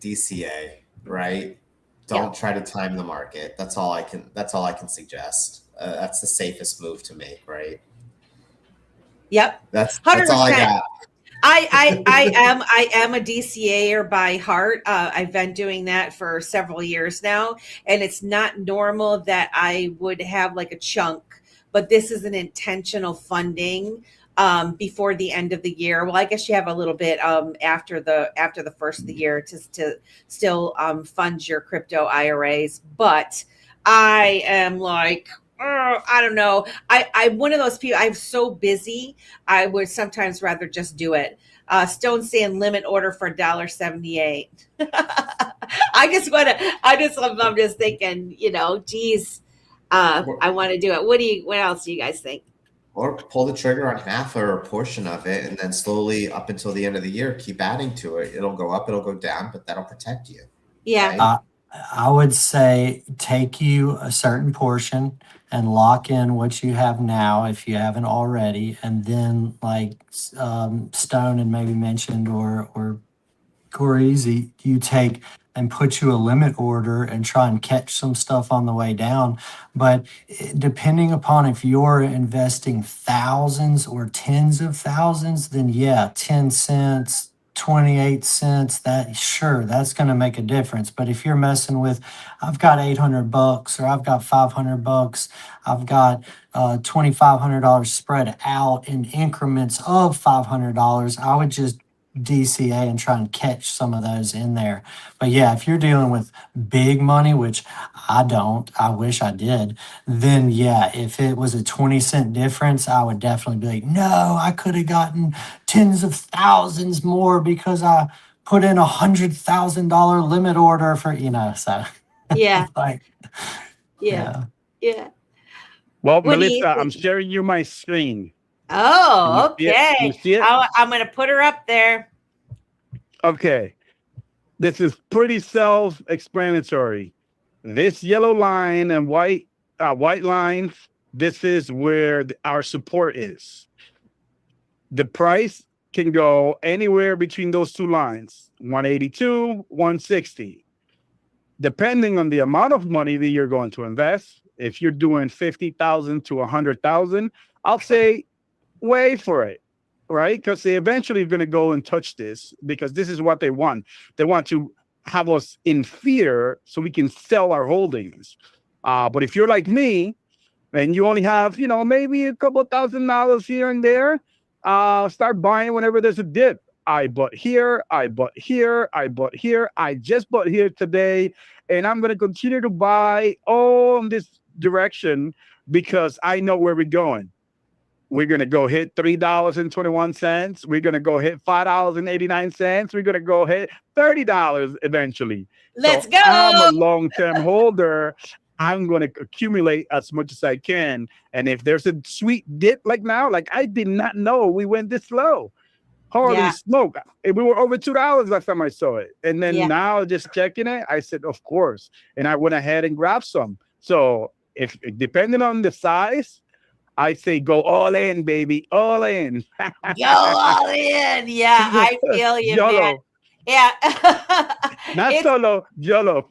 DCA, right? Don't try to time the market. That's all I can suggest. That's the safest move to make, right? Yep. That's 100%. all I got. I am a DCAer by heart. I've been doing that for several years now, and it's not normal that I would have like a chunk, but this is an intentional funding before the end of the year. Well, I guess you have a little bit after the first of the year to still fund your crypto IRAs, but I am like, I don't know. I'm one of those people. I'm so busy. I would sometimes rather just do it. Stone saying limit order for $1.78. I'm just thinking, geez, I want to do it. What else do you guys think? Or pull the trigger on half or a portion of it, and then slowly up until the end of the year, keep adding to it. It'll go up, it'll go down, but that'll protect you. Yeah. Right? I would say take you a certain portion and lock in what you have now if you haven't already, and then like Stone and maybe mentioned or Coreezy, you take and put you a limit order and try and catch some stuff on the way down. But depending upon if you're investing thousands or tens of thousands, then yeah, 10 cents, 28 cents, that's going to make a difference. But if you're messing with, I've got $800 or I've got $500, I've got $2,500 spread out in increments of $500, I would just DCA and try and catch some of those in there. But yeah, if you're dealing with big money, which I don't, I wish I did, then yeah, if it was a 20-cent difference, I would definitely be like, no, I could have gotten tens of thousands more because I put in $100,000 limit order for, so Yeah. like, Yeah. Well, What do you Melissa, I'm think? sharing you my screen. Oh, Can you see it? okay. You see it? I'm going to put her up there. Okay. This is pretty self-explanatory. This yellow line and white lines, this is where our support is. The price can go anywhere between those two lines, 182, 160. Depending on the amount of money that you're going to invest, if you're doing 50,000 to 100,000, I'll say wait for it, right? Because they eventually are going to go and touch this, because this is what they want. They want to have us in fear so we can sell our holdings. But if you're like me and you only have, maybe a couple $1,000 here and there, start buying whenever there's a dip. I bought here, I bought here, I bought here. I just bought here today, and I'm going to continue to buy all in this direction because I know where we're going. We're going to go hit $3.21. We're going to go hit $5.89. We're going to go hit $30 eventually. Let's So go. I'm a long-term holder. I'm going to accumulate as much as I can. And if there's a sweet dip like now, like I did not know we went this low. Holy smoke. We were over $2 last time I saw it. And then now just checking it, I said, of course. And I went ahead and grabbed some. So if depending on the size, I say go all in, baby, all in. Go all in. Yeah, I feel you, YOLO. man. Yeah. Not It's solo, YOLO.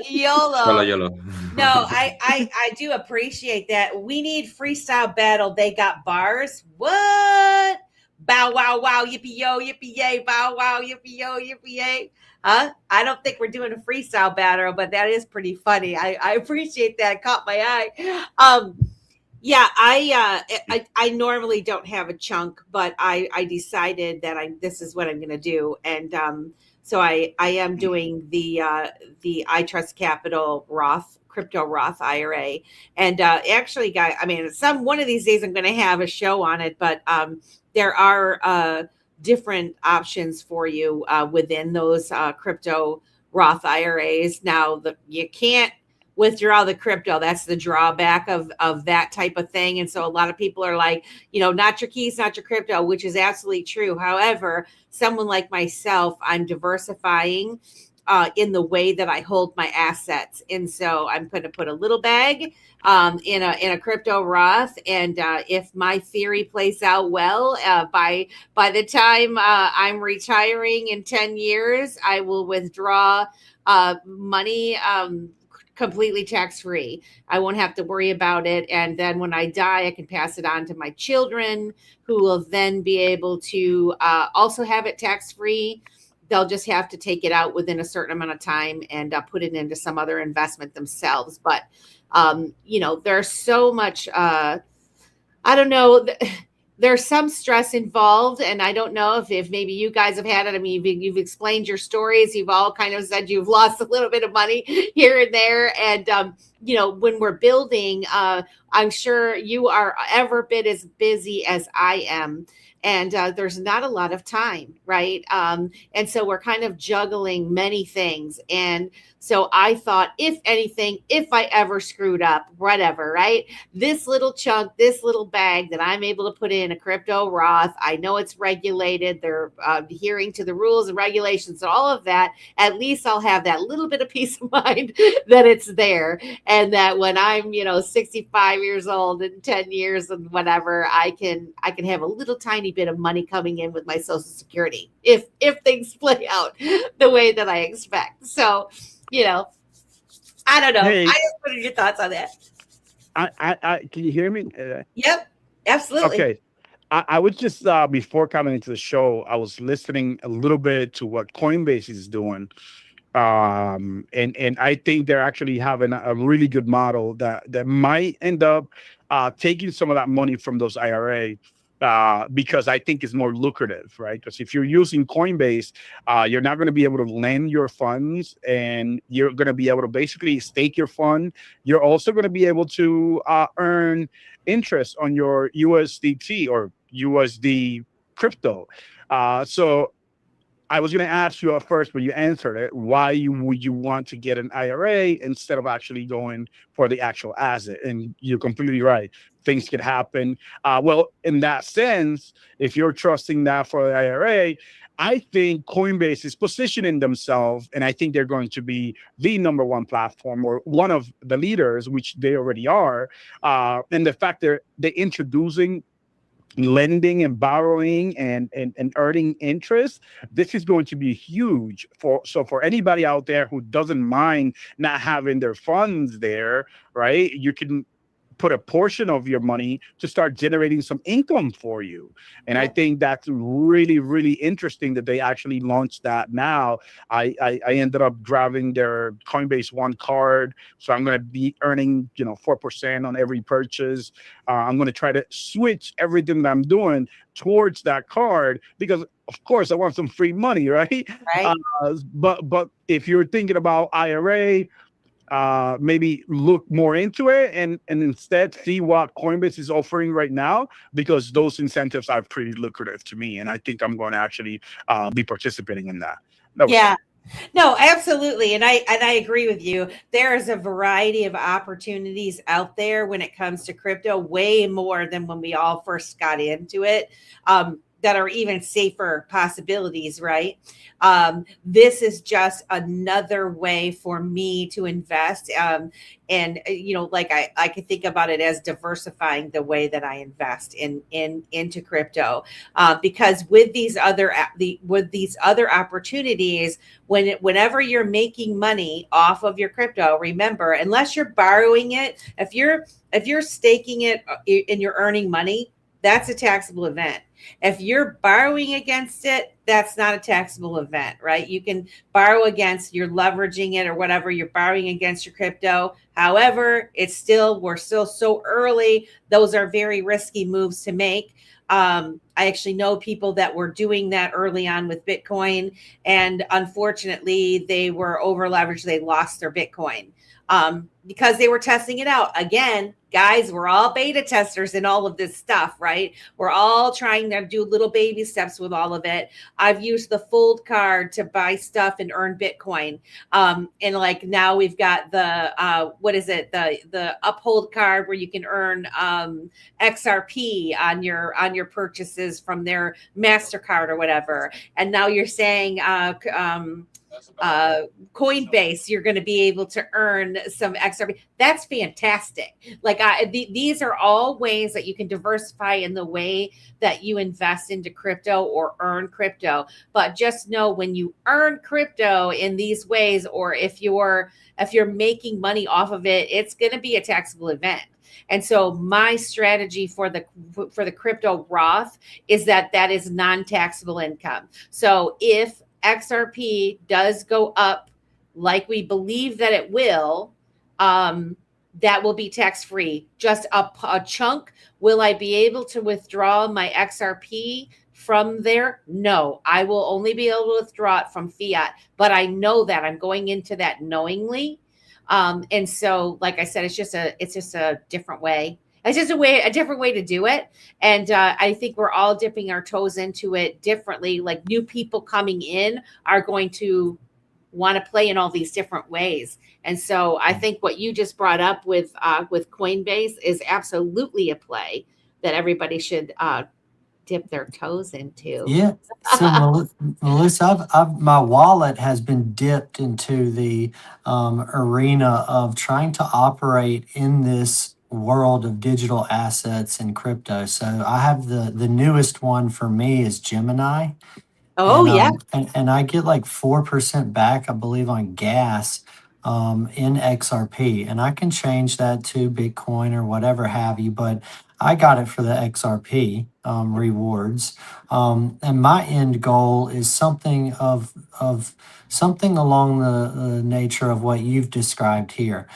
YOLO. YOLO. No, I do appreciate that. We need freestyle battle. They got bars. What? Bow wow wow yippee yo yippee yay. Bow wow yippee yo yippee yay. Huh? I don't think we're doing a freestyle battle, but that is pretty funny. I appreciate that. It caught my eye. Yeah, I normally don't have a chunk, but I decided that this is what I'm going to do, and so I am doing the I Trust Capital Roth crypto Roth IRA, and actually, guys, I mean, one of these days I'm going to have a show on it, but there are different options for you within those crypto Roth IRAs. Now, you can't withdraw the crypto. That's the drawback of that type of thing. And so a lot of people are like, not your keys, not your crypto, which is absolutely true. However, someone like myself, I'm diversifying in the way that I hold my assets. And so I'm going to put a little bag in a crypto Roth. And if my theory plays out well, by the time I'm retiring in 10 years, I will withdraw money completely tax-free. I won't have to worry about it. And then when I die, I can pass it on to my children, who will then be able to also have it tax-free. They'll just have to take it out within a certain amount of time and put it into some other investment themselves. But, there's so much, I don't know, there's some stress involved, and I don't know if maybe you guys have had it. I mean, you've explained your stories. You've all kind of said you've lost a little bit of money here and there. And, when we're building, I'm sure you are every bit as busy as I am. And there's not a lot of time, right? And so we're kind of juggling many things. And so I thought, if anything, if I ever screwed up, whatever, right? This little chunk, this little bag that I'm able to put in a crypto Roth, I know it's regulated. They're adhering to the rules and regulations and all of that. At least I'll have that little bit of peace of mind that it's there. And that when I'm, 65 years old in 10 years and whatever, I can have a little tiny bit of money coming in with my Social Security if things play out the way that I expect. So, I don't know. Hey. I just put in your thoughts on that. I can you hear me? Yep, absolutely. Okay. I was just before coming into the show, I was listening a little bit to what Coinbase is doing. And I think they're actually having a really good model that might end up taking some of that money from those IRA, because I think it's more lucrative, right? Because if you're using Coinbase, you're not going to be able to lend your funds, and you're going to be able to basically stake your fund. You're also going to be able to earn interest on your USDT or USD crypto. So I was going to ask you at first, but you answered it. Why would you want to get an IRA instead of actually going for the actual asset? And you're completely right. Things could happen. Well, in that sense, if you're trusting that for the IRA, I think Coinbase is positioning themselves, and I think they're going to be the number one platform or one of the leaders, which they already are. And the fact they're introducing lending and borrowing and earning interest, this is going to be huge for anybody out there who doesn't mind not having their funds there, right? You can put a portion of your money to start generating some income for you. And I think that's really, really interesting that they actually launched that now. I ended up grabbing their Coinbase One card. So I'm going to be earning, 4% on every purchase. I'm going to try to switch everything that I'm doing towards that card because, of course, I want some free money, right? Right. But if you're thinking about IRA, maybe look more into it and instead see what Coinbase is offering right now, because those incentives are pretty lucrative to me. And I think I'm going to actually be participating in that. Yeah. No, absolutely. And I agree with you. There's a variety of opportunities out there when it comes to crypto, way more than when we all first got into it. that are even safer possibilities, right? This is just another way for me to invest. And like I could think about it as diversifying the way that I invest into crypto, because with these other opportunities, whenever you're making money off of your crypto, remember, unless you're borrowing it, if you're staking it and you're earning money, that's a taxable event. If you're borrowing against it, that's not a taxable event, right? You can borrow against, you're leveraging it or whatever, you're borrowing against your crypto. However, we're still so early. Those are very risky moves to make. I actually know people that were doing that early on with Bitcoin, and unfortunately they were over leveraged. They lost their Bitcoin because they were testing it out. Again, guys, we're all beta testers in all of this stuff, right? We're all trying to do little baby steps with all of it. I've used the Fold card to buy stuff and earn Bitcoin. And like now we've got the, the Uphold card where you can earn XRP on your purchases from their MasterCard or whatever. And now you're saying, Coinbase, you're going to be able to earn some XRP. That's fantastic. Like these are all ways that you can diversify in the way that you invest into crypto or earn crypto. But just know, when you earn crypto in these ways, or if you're making money off of it, it's going to be a taxable event. And so my strategy for the crypto Roth is that is non-taxable income. So if XRP does go up like we believe that it will, that will be tax-free. Just a chunk. Will I be able to withdraw my XRP from there? No, I will only be able to withdraw it from fiat, but I know that I'm going into that knowingly. And so, like I said, it's just a different way. It's just a different way to do it. And I think we're all dipping our toes into it differently. Like new people coming in are going to want to play in all these different ways. And so I think what you just brought up with Coinbase is absolutely a play that everybody should dip their toes into. Yeah. So Melissa, my wallet has been dipped into the arena of trying to operate in this world of digital assets and crypto. So I have the newest one for me is Gemini. Oh, yeah. And I get like 4% back, I believe, on gas in XRP. And I can change that to Bitcoin or whatever have you, but I got it for the XRP rewards. And my end goal is something of something along the nature of what you've described here.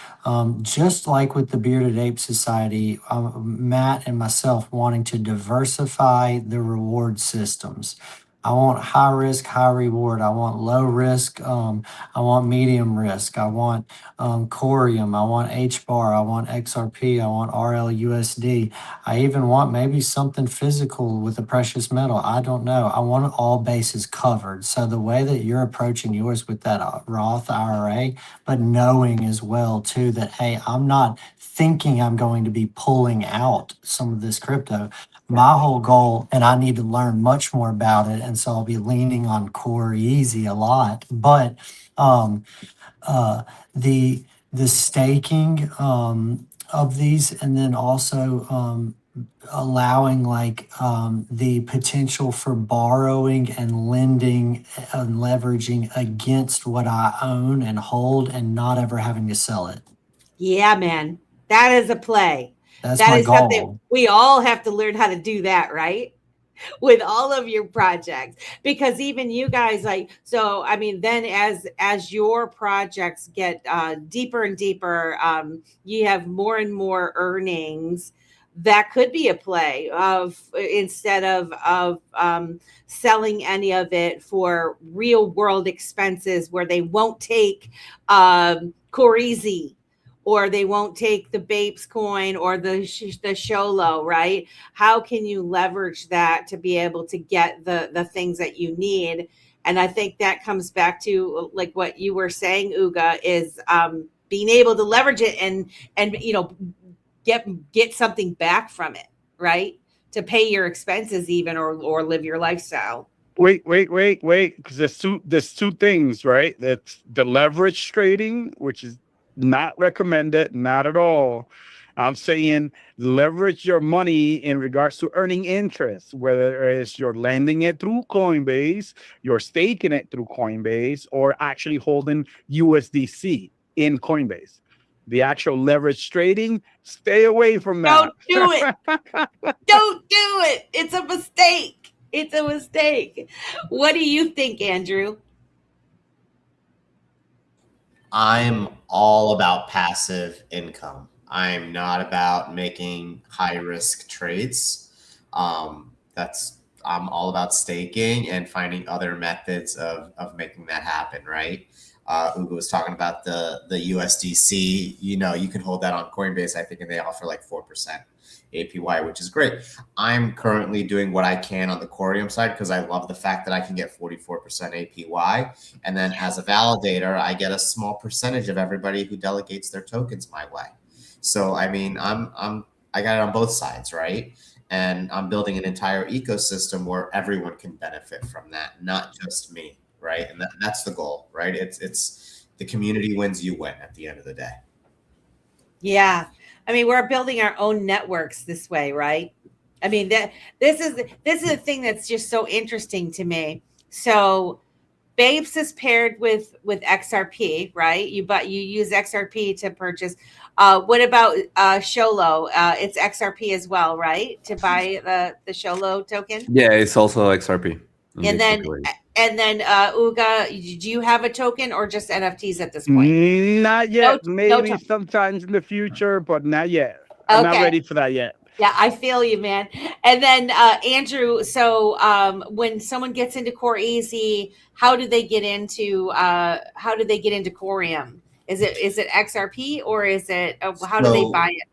Just like with the Bearded Ape Society, Matt and myself wanting to diversify the reward systems. I want high risk, high reward. I want low risk. I want medium risk. I want Coreum. I want HBAR. I want XRP. I want RLUSD. I even want maybe something physical with a precious metal. I don't know. I want all bases covered. So the way that you're approaching yours with that Roth IRA, but knowing as well too that, hey, I'm not thinking I'm going to be pulling out some of this crypto. My whole goal, and I need to learn much more about it, and so I'll be leaning on Coreezy a lot. But the staking of these, and then also allowing like the potential for borrowing and lending and leveraging against what I own and hold, and not ever having to sell it. Yeah, man, that is a play. That's That my is something goal. we all have to learn how to do, that, right? With all of your projects, because even you guys, like, so I mean, then as your projects get deeper and deeper, you have more and more earnings. That could be a play of, instead of selling any of it for real world expenses, where they won't take Coreezy, or they won't take the BAPES coin or the Xolos, right? How can you leverage that to be able to get the things that you need? And I think that comes back to like what you were saying, Uga, is being able to leverage it and get something back from it, right? to pay your expenses even or live your lifestyle. Wait, because there's two things, right? That's the leverage trading, which is not recommended, not at all. I'm saying leverage your money in regards to earning interest, whether it's you're lending it through Coinbase, you're staking it through Coinbase, or actually holding USDC in Coinbase. The actual leverage trading, stay away from that. Don't do it. Don't do it. It's a mistake. It's a mistake. What do you think, Andrew? I'm all about passive income. I'm not about making high risk trades. I'm all about staking and finding other methods of making that happen, right? Uga was talking about the USDC. You know, you can hold that on Coinbase, I think, and they offer like 4% APY, which is great. I'm currently doing what I can on the Coreum side because I love the fact that I can get 44% APY. And then as a validator, I get a small percentage of everybody who delegates their tokens my way. So, I mean, I got it on both sides, right? And I'm building an entire ecosystem where everyone can benefit from that, not just me, right? And that's the goal, right? It's the community wins, you win at the end of the day. Yeah. I mean, we're building our own networks this way, right? I mean, this is the thing that's just so interesting to me. So BAPES is paired with XRP, right? You use XRP to purchase. What about Xolo? It's XRP as well, right? To buy the Xolo token. Yeah, it's also XRP. And then Uga, do you have a token or just NFTs at this point? Not yet. No Maybe sometimes in the future, but not yet. I'm not ready for that yet. Yeah, I feel you, man. And then Andrew, so when someone gets into Coreezy, how do they get into Coreum? Is it XRP or is it how do they buy it?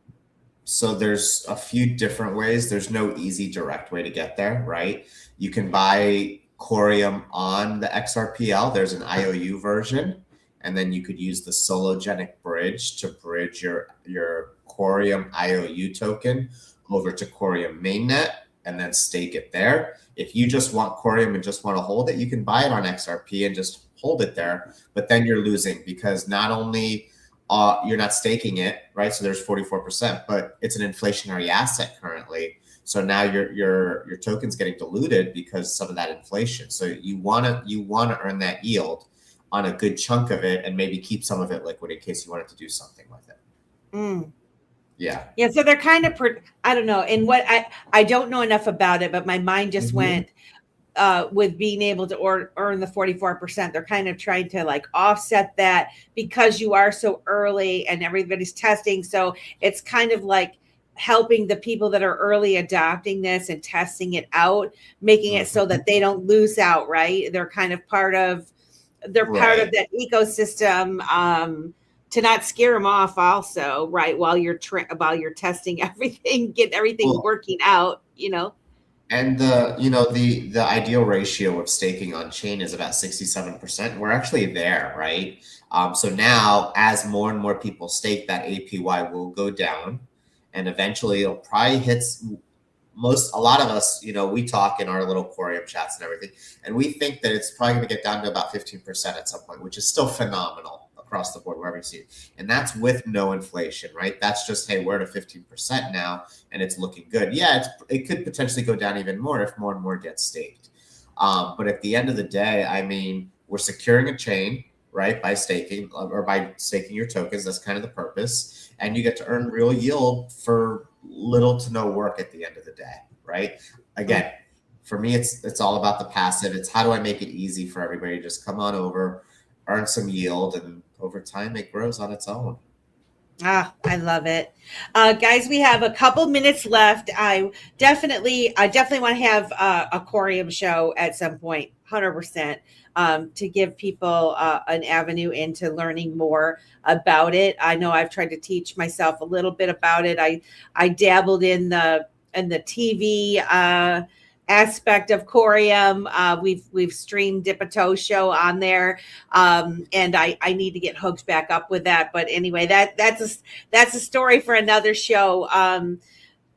So there's a few different ways. There's no easy direct way to get there, right? You can buy Coreum on the XRPL. There's an IOU version, and then you could use the Sologenic bridge to bridge your Coreum IOU token over to Coreum mainnet and then stake it there. If you just want Coreum and just want to hold it, you can buy it on XRP and just hold it there. But then you're losing because not only you're not staking it, right? So there's 44%, but it's an inflationary asset currently. So now your token's getting diluted because some of that inflation. So you want to earn that yield on a good chunk of it and maybe keep some of it liquid in case you wanted to do something with it. Mm. Yeah. Yeah. So they're kind of, I don't know. And what I don't know enough about it, but my mind just went with being able to earn the 44%. They're kind of trying to like offset that because you are so early and everybody's testing. So it's kind of like helping the people that are early adopting this and testing it out, making it so that they don't lose out, right? They're kind of part of that ecosystem to not scare them off also, right? While you're testing everything, get everything working out, you know? And the ideal ratio of staking on chain is about 67%. We're actually there, right? So now as more and more people stake, that APY will go down. And eventually it'll probably hit a lot of us, we talk in our little Coreum chats and everything, and we think that it's probably going to get down to about 15% at some point, which is still phenomenal across the board wherever you see it. And that's with no inflation, right? That's just, hey, we're at 15% now and it's looking good. Yeah, it could potentially go down even more if more and more get staked. But at the end of the day, I mean, we're securing a chain, right? By staking your tokens. That's kind of the purpose. And you get to earn real yield for little to no work at the end of the day, right? Again, for me, it's all about the passive. It's how do I make it easy for everybody to just come on over, earn some yield, and over time it grows on its own. Ah, I love it. Guys, we have a couple minutes left. I definitely want to have a Coreum show at some point, 100%. To give people an avenue into learning more about it. I know I've tried to teach myself a little bit about it. I dabbled in the TV aspect of Coreum. We've streamed Dip a Toe show on there, and I need to get hooked back up with that. But anyway, that's a story for another show.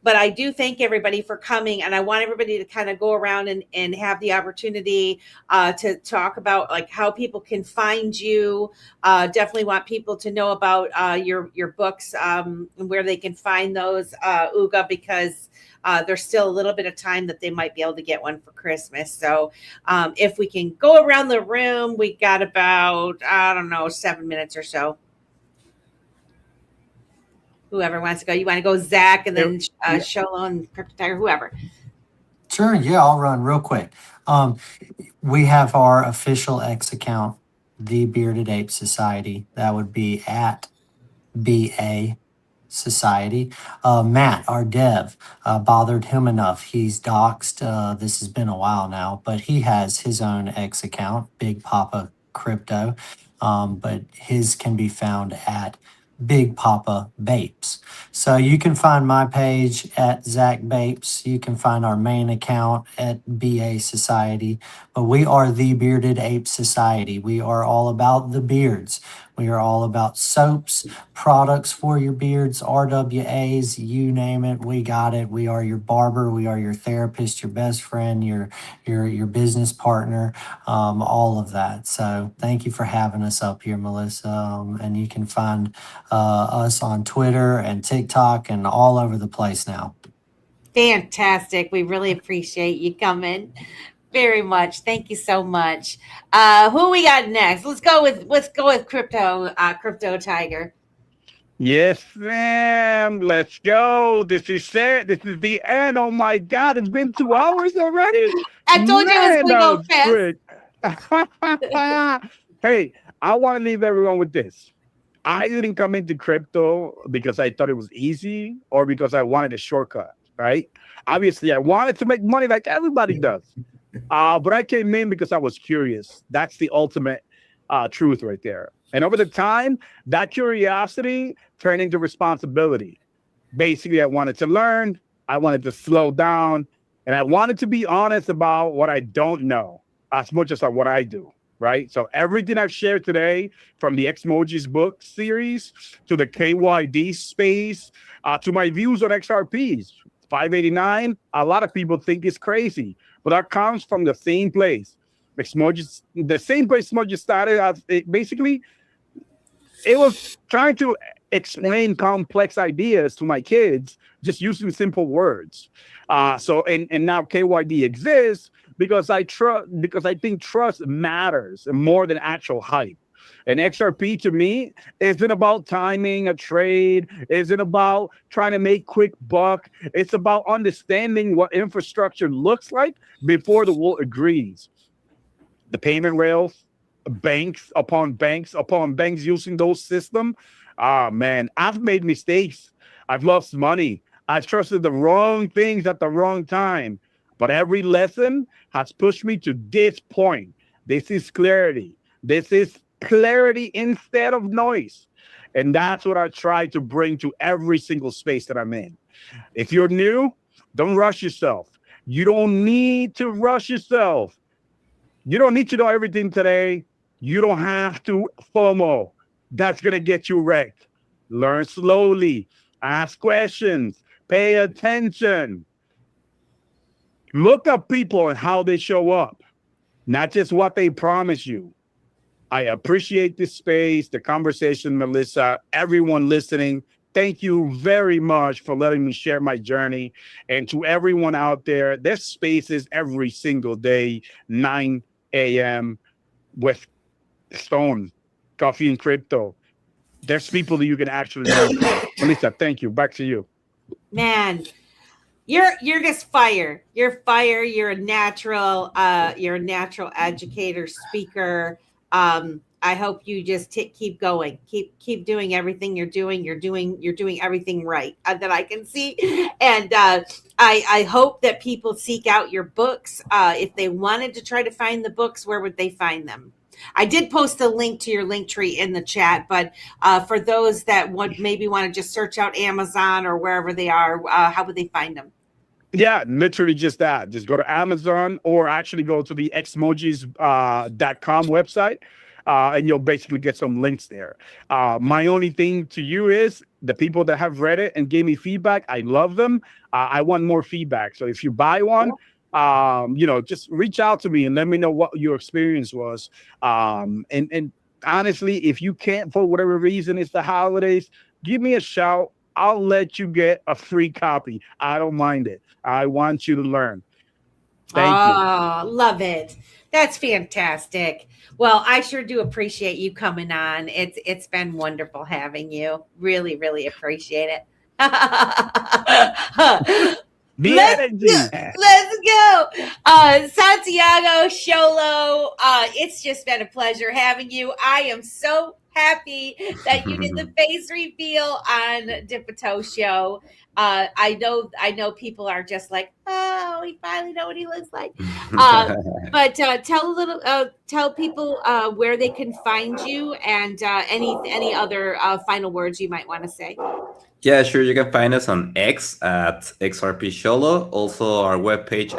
But I do thank everybody for coming, and I want everybody to kind of go around and have the opportunity to talk about like how people can find you. Definitely want people to know about your books and where they can find those, Uga, because there's still a little bit of time that they might be able to get one for Christmas. So if we can go around the room, we got about, I don't know, 7 minutes or so. Whoever wants to go. You want to go, Zach, and then Xolo and XRPL, whoever. Sure. Yeah, I'll run real quick. We have our official X account, the Bearded Ape Society. That would be at BA Society. Matt, our dev, bothered him enough. He's doxed. This has been a while now, but he has his own X account, Big Papa Crypto. But his can be found at Big Papa BAPES. So you can find my page at Zach BAPES. You can find our main account at BA Society. But we are the Bearded Ape Society. We are all about the beards. We are all about soaps, products for your beards, RWAs, you name it, we got it. We are your barber, we are your therapist, your best friend, your business partner, all of that. So thank you for having us up here, Melissa. And you can find us on Twitter and TikTok and all over the place now. Fantastic. We really appreciate you coming very much. Thank you so much. Who we got next? Let's go with UgATiger. Yes, ma'am. Let's go. This is it. This is the end. Oh my God, it's been 2 hours already. I told you it was going to go fast. Hey, I want to leave everyone with this. I didn't come into crypto because I thought it was easy or because I wanted a shortcut, right? Obviously, I wanted to make money like everybody does. But I came in because I was curious. That's the ultimate truth right there. And over the time, that curiosity turned into responsibility. Basically, I wanted to learn. I wanted to slow down. And I wanted to be honest about what I don't know as much as what I do, right? So everything I've shared today, from the Xmojis book series to the KYD space, to my views on XRPs, 589, a lot of people think it's crazy. But that comes from the same place. Xmojis, the same place Xmojis started as basically, it was trying to explain complex ideas to my kids just using simple words. So now KYD exists because I think trust matters more than actual hype. And XRP to me isn't about timing a trade, isn't about trying to make quick buck. It's about understanding what infrastructure looks like before the world agrees. The payment rails, banks upon banks using those systems. Man, I've made mistakes. I've lost money. I've trusted the wrong things at the wrong time. But every lesson has pushed me to this point. This is clarity. This is clarity instead of noise. And that's what I try to bring to every single space that I'm in. If you're new, don't rush yourself. You don't need to rush yourself. You don't need to know everything today. You don't have to FOMO. That's going to get you wrecked. Learn slowly. Ask questions. Pay attention. Look up people and how they show up, not just what they promise you. I appreciate this space, the conversation, Melissa, everyone listening. Thank you very much for letting me share my journey. And to everyone out there, there's spaces every single day, 9 a.m. with Stone, Coffee and Crypto. There's people that you can actually know. Melissa, thank you. Back to you. Man, you're just fire. You're fire. You're a natural educator, speaker. I hope you just keep going. Keep doing everything you're doing. You're doing everything right that I can see. And I hope that people seek out your books. If they wanted to try to find the books, where would they find them? I did post a link to your link tree in the chat, but for those that would maybe want to just search out Amazon or wherever they are, how would they find them? Yeah, literally just that. Just go to Amazon or actually go to the xmojis.com website. and you'll basically get some links there. My only thing to you is the people that have read it and gave me feedback. I love them. I want more feedback. So if you buy one, just reach out to me and let me know what your experience was. And honestly, if you can't, for whatever reason, it's the holidays, give me a shout. I'll let you get a free copy. I don't mind it. I want you to learn. Thank you. Oh, love it. That's fantastic. Well, I sure do appreciate you coming on. It's been wonderful having you. Really, really appreciate it. The Let's energy. Let's go. Santiago, Xolo, it's just been a pleasure having you. I am so happy that you did the face reveal on Dipato Show. I know people are just like, oh, we finally know what he looks like. But tell people where they can find you and any other final words you might want to say. Yeah, sure. You can find us on X at XRPSholo. Also, our webpage,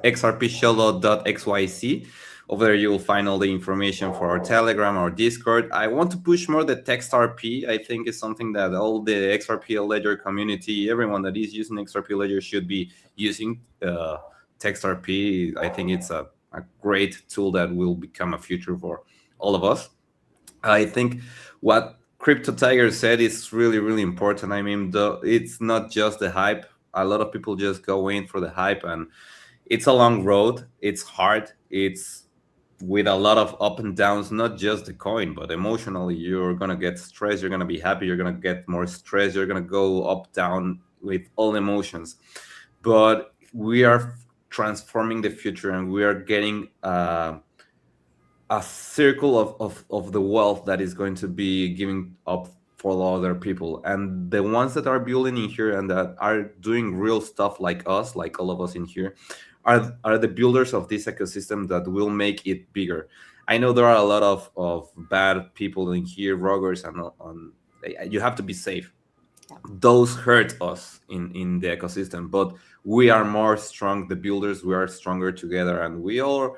xrpsholo.xyz. Over there, you will find all the information for our Telegram, our Discord. I want to push more the TextRP. I think it's something that all the XRPL Ledger community, everyone that is using XRPL Ledger should be using. TextRP, I think it's a great tool that will become a future for all of us. I think what UgATiger said is really, really important. I mean, it's not just the hype. A lot of people just go in for the hype, and it's a long road. It's hard. It's with a lot of up and downs, not just the coin, but emotionally, you're going to get stressed. You're going to be happy. You're going to get more stress. You're going to go up, down with all emotions. But we are transforming the future, and we are getting a circle of the wealth that is going to be giving up for other people. And the ones that are building in here and that are doing real stuff like us, like all of us in here, are the builders of this ecosystem that will make it bigger. I know there are a lot of bad people in here, roggers, and you have to be safe. Those hurt us in the ecosystem, but we are more strong, the builders. We are stronger together, and we are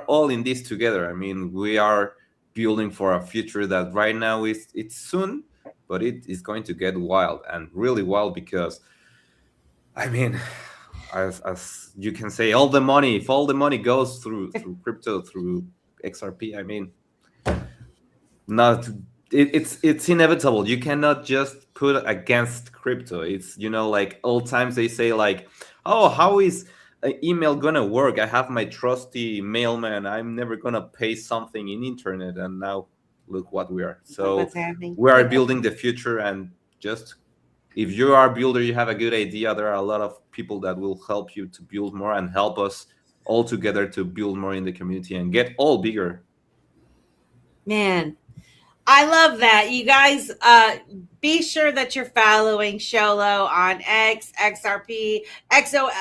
all in this together. I mean, we are building for a future that right now it's soon, but it is going to get wild, and really wild, because I mean, as you can say, if all the money goes through crypto, through XRP, I mean, it's inevitable. You cannot just put against crypto. It's, like old times they say, like, oh, how is an email gonna work? I have my trusty mailman. I'm never gonna pay something in internet, and now look what we are. So we are building the future, and just if you are a builder, you have a good idea, there are a lot of people that will help you to build more and help us all together to build more in the community and get all bigger. Man, I love that. You guys, be sure that you're following Xolo on X, XRP, XOLO.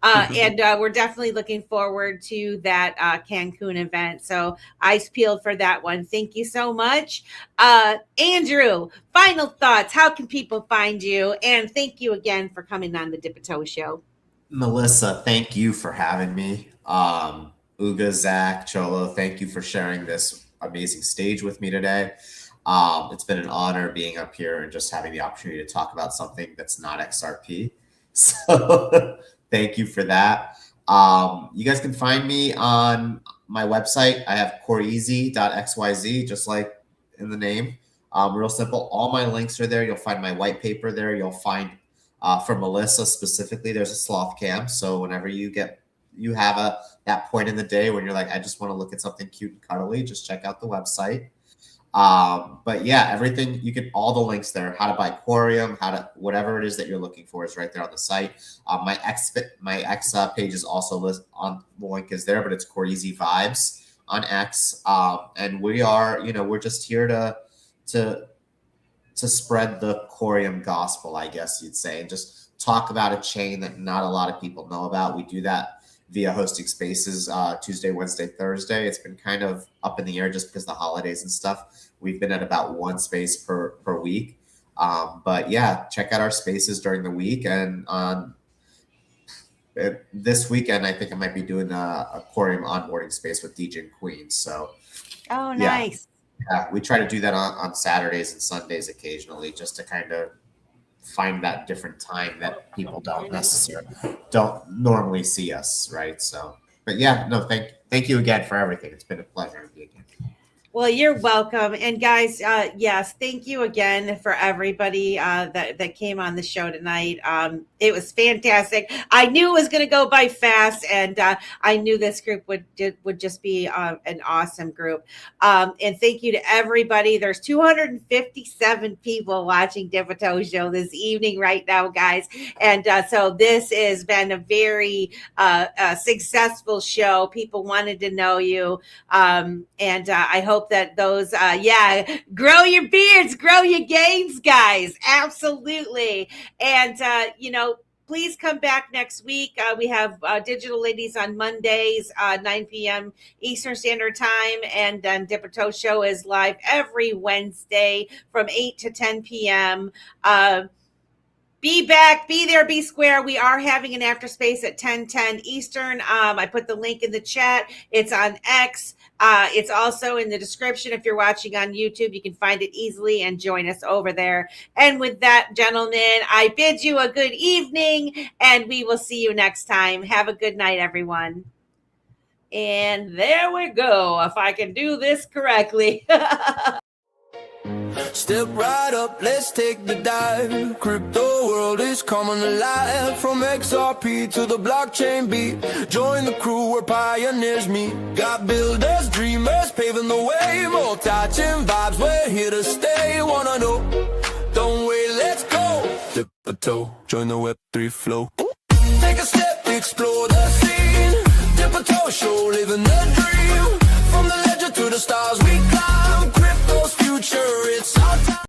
And we're definitely looking forward to that Cancun event. So eyes peeled for that one. Thank you so much. Andrew, final thoughts. How can people find you? And thank you again for coming on the Dipato Show. Melissa, thank you for having me. Uga, Zach, Xolo, thank you for sharing this amazing stage with me today. It's been an honor being up here and just having the opportunity to talk about something that's not XRP. So thank you for that. You guys can find me on my website. I have Coreezy.xyz, just like in the name. Real simple. All my links are there. You'll find my white paper there. You'll find for Melissa specifically, there's a sloth cam. So whenever you have that point in the day when you're like, I just want to look at something cute and cuddly, just check out the website. But yeah, everything, all the links there, how to buy Coreum, whatever it is that you're looking for is right there on the site. My X page is also on the link is there, but it's Coreezy Vibes on X. And we are, we're just here to spread the Coreum gospel, I guess you'd say, and just talk about a chain that not a lot of people know about. We do that via hosting spaces Tuesday, Wednesday, Thursday. It's been kind of up in the air just because of the holidays and stuff. We've been at about one space per week. But yeah, check out our spaces during the week. And this weekend, I think I might be doing a Coreum onboarding space with DJ and Queen. So Oh, nice. yeah, we try to do that on Saturdays and Sundays occasionally, just to kind of find that different time that people don't normally see us, right? So, but yeah, no, thank you again for everything. It's been a pleasure to be again. Well, you're welcome. And guys, yes, thank you again for everybody that came on the show tonight. It was fantastic. I knew it was going to go by fast, and I knew this group would just be an awesome group. And thank you to everybody. There's 257 people watching Dipito Show this evening right now, guys. And so this has been a very successful show. People wanted to know you. And I hope that those, grow your beards, grow your gains, guys. Absolutely. And, please come back next week. We have Digital Ladies on Mondays, 9 p.m. Eastern Standard Time. And then Dipito Show is live every Wednesday from 8 to 10 p.m. Be back, be there, be square. We are having an after space at 10:10 Eastern. I put the link in the chat. It's on X. It's also in the description. If you're watching on YouTube, you can find it easily and join us over there. And with that, gentlemen, I bid you a good evening, and we will see you next time. Have a good night, everyone. And there we go, if I can do this correctly. Step right up, let's take the dive. Crypto world is coming alive. From XRP to the blockchain beat. Join the crew where pioneers meet. Got builders, dreamers paving the way. More touching vibes, we're here to stay. Wanna know? Don't wait, let's go. Dip a toe, join the Web3 flow. Take a step, explore the scene. Dip a toe show, living the dream. From the ledger to the stars we climb. Crypto's future, it's our time.